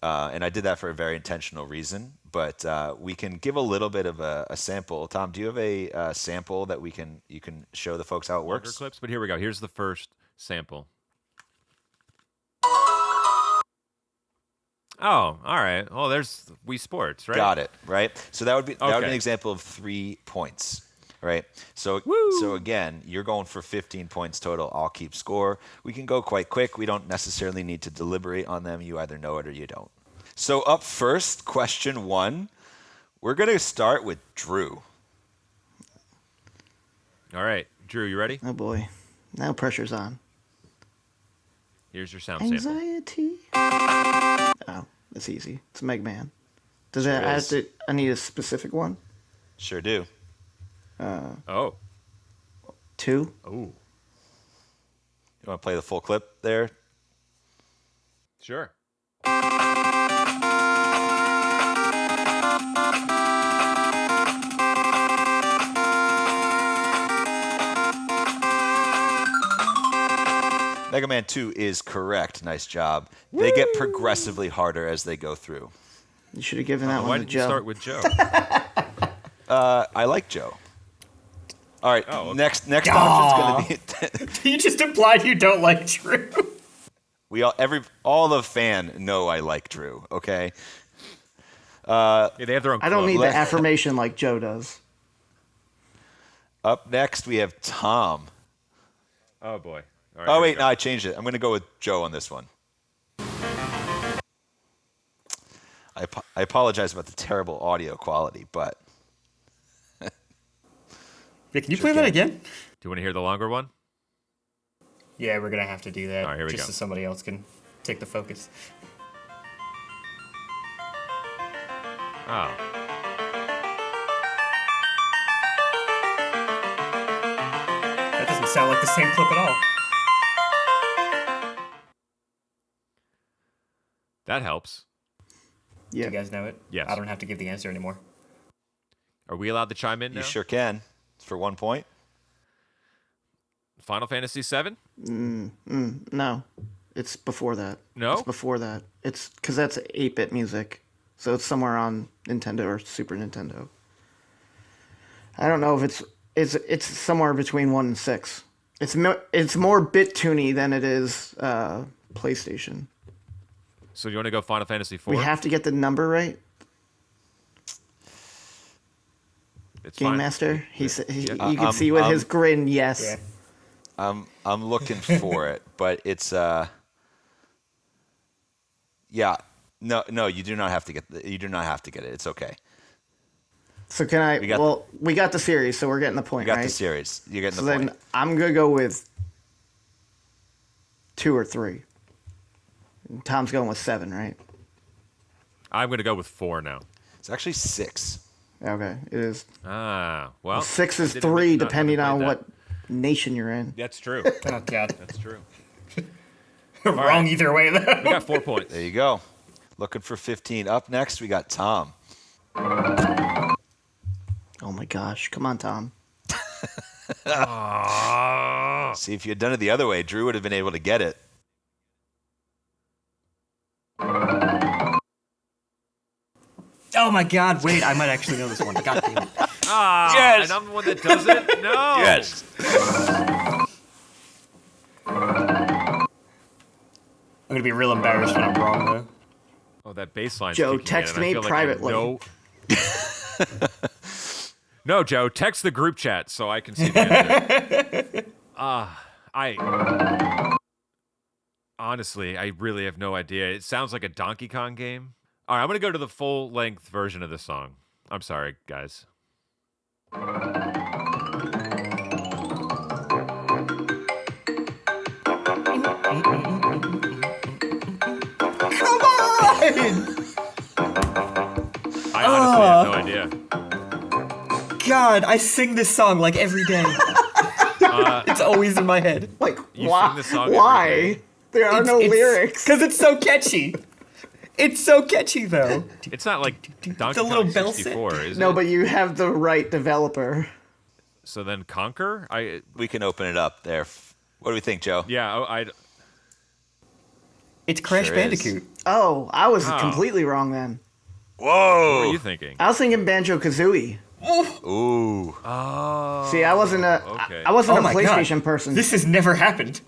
And I did that for a very intentional reason, but we can give a little bit of a sample. Tom, do you have a sample that you can show the folks how it works? Longer clips, but here we go. Here's the first sample. Oh, all right. Well, there's Wii Sports, right? Got it, right? So that would be Okay. an example of 3 points, right? So again, you're going for 15 points total. I'll keep score. We can go quite quick. We don't necessarily need to deliberate on them. You either know it or you don't. So up first, question 1. We're going to start with Drew. All right. Drew, you ready? Oh boy, now pressure's on. Here's your sound sample. Anxiety. Oh, it's easy. It's Mega Man. Does Sure it have is. to? I need a specific one. Sure do. Oh. 2. Oh. You want to play the full clip there? Sure. Mega Man 2 is correct. Nice job. They get progressively harder as they go through. You should have given that Why one to did you Joe. start with Joe? I like Joe. All right, Oh, okay. next option's going to be... You just implied you don't like Drew. all the fan know I like Drew, okay? Yeah, they have their own I don't club. need the affirmation like Joe does. Up next, we have Tom. Oh, boy. All right, Oh, here we wait, go. no, I changed it. I'm going to go with Joe on this one. I apologize about the terrible audio quality, but... Yeah, can you play that again? Do you want to hear the longer one? Yeah, we're gonna have to do that. All right, here we just go. so somebody else can take the focus. Oh. That doesn't sound like the same clip at all. That helps. Do Yeah. you guys know it? Yes. I don't have to give the answer anymore. Are we allowed to chime in now? You sure can. It's for 1 point. Final Fantasy VII? No, it's before that. No? It's before that. It's because that's 8-bit music, so it's somewhere on Nintendo or Super Nintendo. I don't know if it's somewhere between 1 and 6. It's more bit tuney than it is PlayStation. So you want to go Final Fantasy IV? We have to get the number right. It's Game fine. Master. You Yeah. can see with his grin. Yes. Yeah. I'm looking for it, but it's yeah. No, you do not have to get it. It's okay. So can I? We got the series, so we're getting the point, You got right? the series. You're getting So the then point. I'm gonna go with 2 or 3. Tom's going with 7, right? I'm going to go with 4 now. It's actually 6. Okay, it is. Ah, well. 6 is I didn't 3, not having depending on played what nation you're in. That's true. Oh god. That's true. Wrong right. either way though. We got 4 points. There you go. Looking for 15. Up next, we got Tom. Oh my gosh! Come on, Tom. See, if you had done it the other way, Drew would have been able to get it. Oh my god, wait, I might actually know this one. God damn it. Ah, Yes! and I'm the one that does it? No. Yes. I'm gonna be real embarrassed when I'm wrong though. Oh, that bass line's Joe, kicking in, text and I me feel like I privately. know- No, Joe, text the group chat so I can see the answer. I honestly, I really have no idea. It sounds like a Donkey Kong game. All right, I'm gonna go to the full length version of the song. I'm sorry, guys. Come on! I honestly have no idea. God, I sing this song like every day. It's always in my head. Like, You why? sing the song every Why? day. There are no lyrics. Because it's so catchy. It's so catchy, though. It's not like Donkey little Kong bell 64, is No, it? but you have the right developer. So then Conquer? We can open it up there. What do we think, Joe? Yeah, It's Crash Sure is. Bandicoot. Oh, I was Oh. completely wrong then. what Whoa! were you thinking? I was thinking Banjo-Kazooie. Ooh. Oh. See, I wasn't a okay. I wasn't Oh a my PlayStation God. person. This has never happened.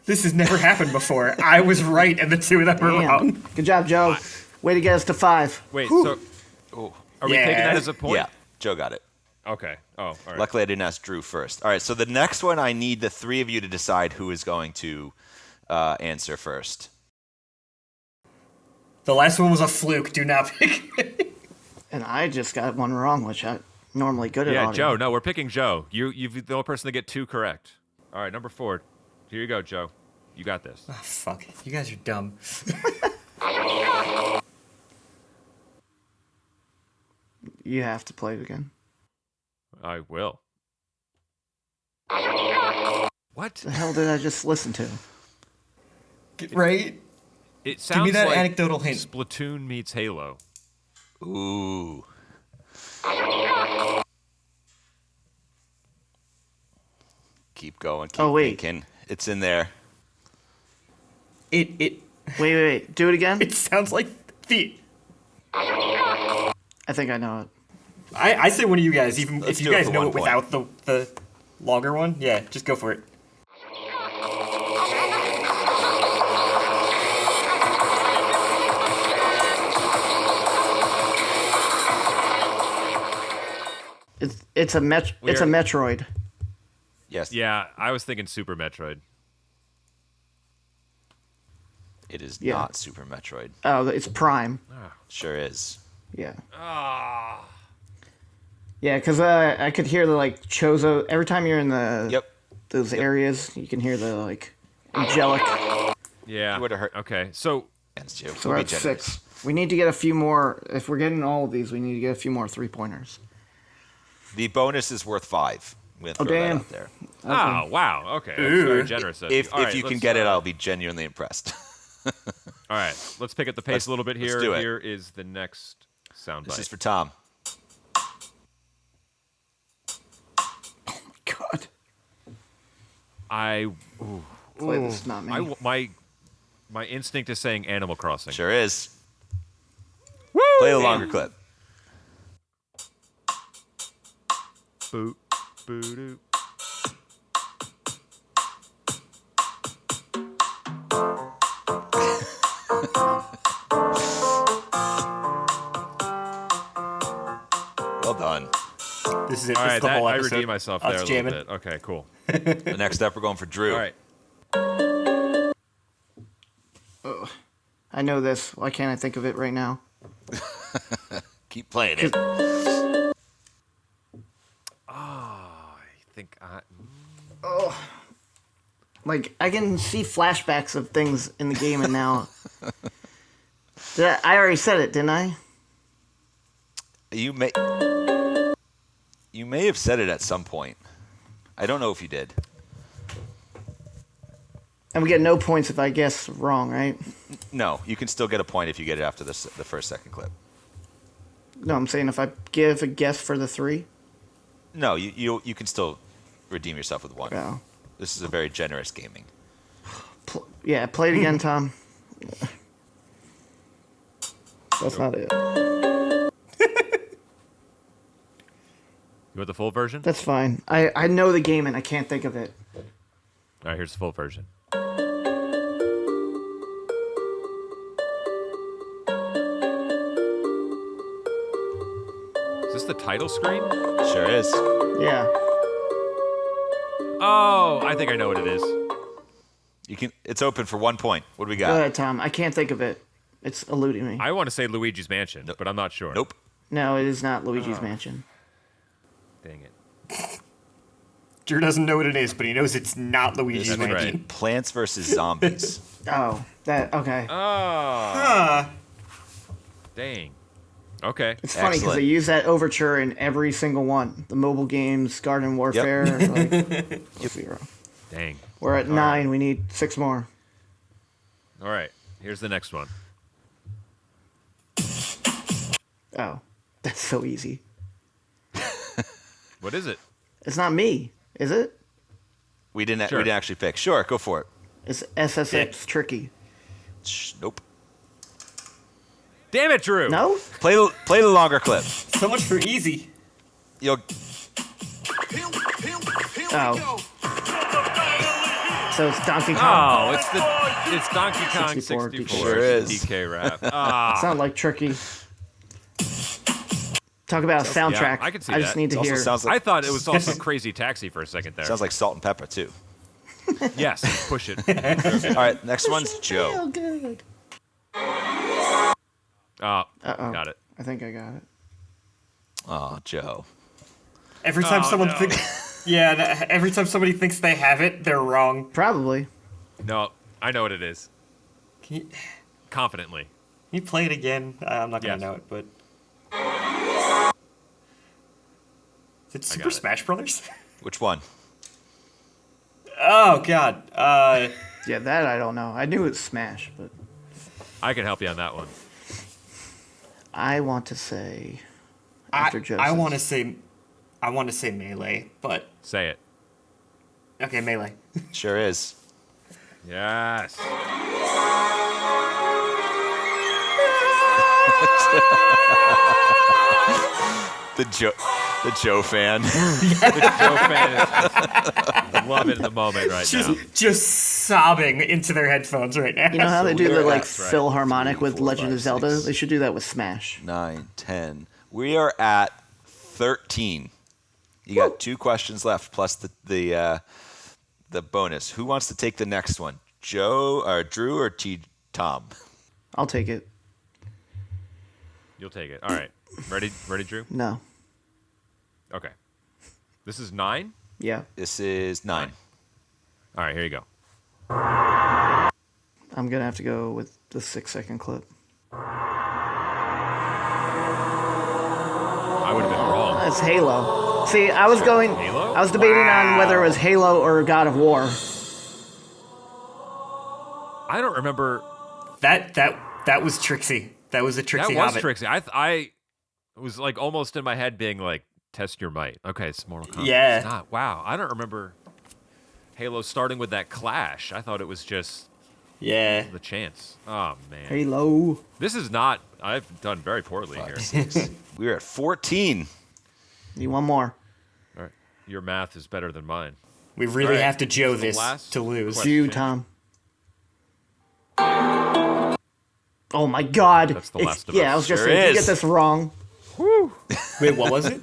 This has never happened before. I was right, and the two of them were Damn. wrong. Good job, Joe. Way to get us to 5. Wait, Whew. so Ooh. are we taking that as a point? Yeah, Joe got it. Okay. Oh, all right. Luckily, I didn't ask Drew first. All right, so the next one, I need the three of you to decide who is going to answer first. The last one was a fluke. Do not pick it. And I just got one wrong, which I'm normally good at. Yeah, audio. Joe. No, we're picking Joe. You've the only person to get 2 correct. All right, number 4. Here you go, Joe. You got this. Oh, fuck. You guys are dumb. You have to play it again. I will. What? The hell did I just listen to? Right? It sounds me that like anecdotal hint. Splatoon meets Halo. Ooh. Keep going. Keep Oh, wait. thinking. It's in there. It Wait. Do it again? it sounds like the. I think I know it. I say one of you guys, even Let's if do you it guys for know 1 it point. without the longer one. Yeah, just go for it. It's a Metroid. Yes. Yeah, I was thinking Super Metroid. It is Yeah. not Super Metroid. Oh, it's Prime. Sure is. Yeah. Ah. Yeah, because I could hear the like Chozo every time you're in the Yep. those areas. You can hear the like angelic. Yeah. You would've heard- Okay, so Against you. So we're Be at generous. 6. We need to get a few more. If we're getting all of these, we need to get a few more 3-pointers. The bonus is worth 5. I'm gonna throw that damn. out there. oh wow, okay, that's very generous. Of If you. All right, you can let's, get it, I'll be genuinely impressed. All right, let's pick up the pace a little bit let's here. do it. Here is the next soundbite. This is for Tom. God. Ooh, Play this, not me. my instinct is saying Animal Crossing. Sure is. Woo! Play the longer clip. Boot, boo, doo. Well done. This is it. All This right, is the whole I episode. redeemed myself Us there a jamming. little bit. Okay, cool. The next up, we're going for Drew. All right. I know this. Why can't I think of it right now? Keep playing it. I think Like I can see flashbacks of things in the game, and now. I already said it, didn't I? You may have said it at some point. I don't know if you did. And we get no points if I guess wrong, right? No, you can still get a point if you get it after the first second clip. No, I'm saying if I give a guess for the 3. No, you can still redeem yourself with 1. Oh. This is a very generous gaming. Yeah, play it again, Tom. That's not it. you want the full version? That's fine. I know the game and I can't think of it. All right, here's the full version. Is this the title screen? Sure is. Yeah. Oh, I think I know what it is. You can. It's open for 1 point. What do we Go got? ahead, Tom. I can't think of it. It's eluding me. I want to say Luigi's Mansion, but I'm not sure. Nope. No, it is not Luigi's Mansion. Dang it. Drew doesn't know what it is, but he knows it's not Luigi's That's Mansion. right. Plants vs Zombies. Oh, that okay. Oh. Dang. Okay. It's funny because Excellent. they use that overture in every single one. The mobile games, Garden Warfare. Like, zero. Dang. We're at 9. We need 6 more. All right. Here's the next one. Oh, that's so easy. What is it? It's not me, is it? We didn't. Sure. We didn't actually pick. Sure, go for it. It's SSX Tricky. Nope. Damn it, Drew. No? Play the longer clip. So much for easy. You'll. Oh. So it's Donkey Kong. Oh, it's Donkey Kong 64 64. Sure is. DK rap. Ah. Sound like Tricky. Talk about a soundtrack. I can see I just that. need to Also hear. sounds I like thought it was also Crazy Taxi for a second there. sounds like Salt and Pepper too. Yes, push it. All right, next one's Joe. Good. Oh, Uh-oh. got it. I think I got it. Oh, Joe. Every time Oh, someone no. thinks, every time somebody thinks they have it, they're wrong. Probably. No, I know what it is. Can Confidently. you play it again? I'm not gonna Yes. know it, but is it Super got it. Smash Brothers? Which one? Oh God. Yeah, that I don't know. I knew it was Smash, but I can help you on that one. I want to say I after Joseph. want to say Melee, but Say it. okay, Melee. Sure is. Yes. The Joe fan. Joe fan is loving the moment right now. Just sobbing into their headphones right now. You know how they do the we're like at- Philharmonic 3, with 4, Legend 5, of Zelda? 6. They should do that with Smash. 9, 10. We are at 13. You got 2 questions left plus the bonus. Who wants to take the next one? Joe or Drew or Tom? I'll take it. You'll take it. All right. Ready, Drew? No. Okay. This is 9? Yeah. This is 9. All right, here you go. I'm gonna have to go with the 6-second clip. I would have been wrong. That's Halo. See, I was going. Halo? I was debating on whether it was Halo or God of War. I don't remember. That was Trixie. That was a Trixie That was Hobbit. Trixie. I was like almost in my head being like, test your might. Okay, it's Mortal Kombat. Yeah. It's not. Wow. I don't remember Halo starting with that clash. I thought it was just Yeah. the chance. Oh, man. Halo. This is not. I've done very poorly here. 6. We're at 14. Need one more. All right. Your math is better than mine. We really All right, have to Joe the this last to lose. question. You, Tom. Oh my God! That's The Last of Yeah, Us. I was just Sure saying, if you is. get this wrong. Wait, what was it?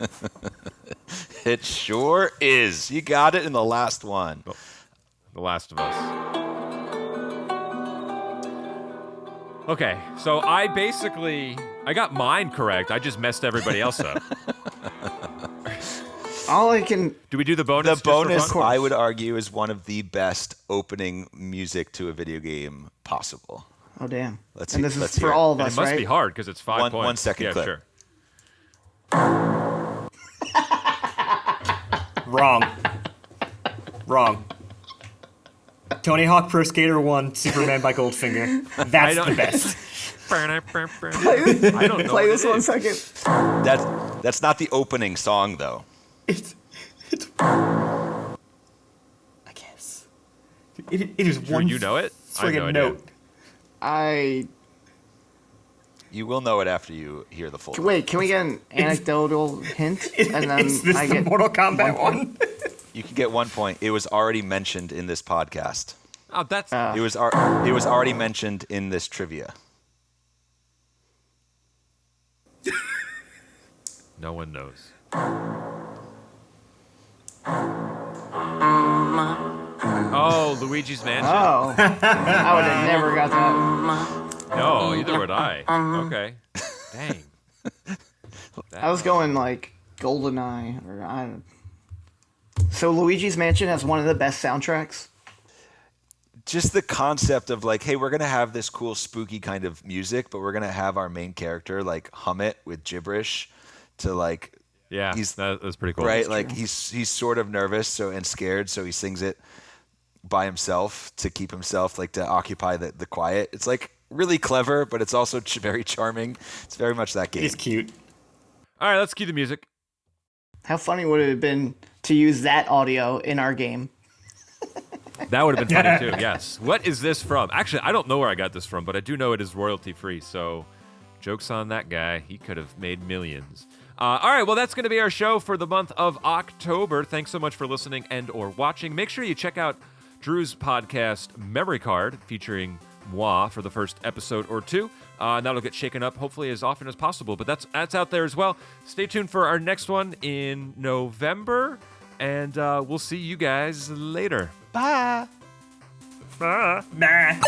It sure is. You got it in the last one. The Last of Us. Okay, so I got mine correct. I just messed everybody else up. All I can. Do we do the bonus? The just for bonus, fun? I would argue, is one of the best opening music to a video game possible. Oh damn! Let's and see- this is let's for hear it. all of And us, it must right? be hard because it's 5 One points. second yeah, clip. Sure. Wrong. Tony Hawk Pro Skater 1, Superman by Goldfinger. That's the best. I don't know. Play what this it one is. second. That's not the opening song, though. It's I guess. It is Drew, one you know it? I have no friggin' idea. note. You will know it after you hear the full. Wait, can we get an anecdotal hint? And then Is this I the get Mortal Kombat one? You can get 1 point. It was already mentioned in this podcast. Oh, that's It was already mentioned in this trivia. no one knows. Luigi's Mansion. Oh, I would have never got that. No, either would I. Okay. Dang. I was going like GoldenEye or I don't. So Luigi's Mansion has one of the best soundtracks. Just the concept of like, hey, we're gonna have this cool spooky kind of music, but we're gonna have our main character like hum it with gibberish to like. Yeah, that's pretty cool. Right, like he's sort of nervous and scared, so he sings it by himself to keep himself like to occupy the quiet. It's like really clever, but it's also very charming. It's very much that game. It's cute. All right, let's cue the music. How funny would it have been to use that audio in our game? That would have been funny too, yes. What is this from? Actually, I don't know where I got this from, but I do know it is royalty free, so joke's on that guy. He could have made millions. All right, well, that's going to be our show for the month of October. Thanks so much for listening and or watching. Make sure you check out Drew's podcast, Memory Card, featuring moi for the first episode or two. And that'll get shaken up hopefully as often as possible. But that's out there as well. Stay tuned for our next one in November. And we'll see you guys later. Bye. Nah.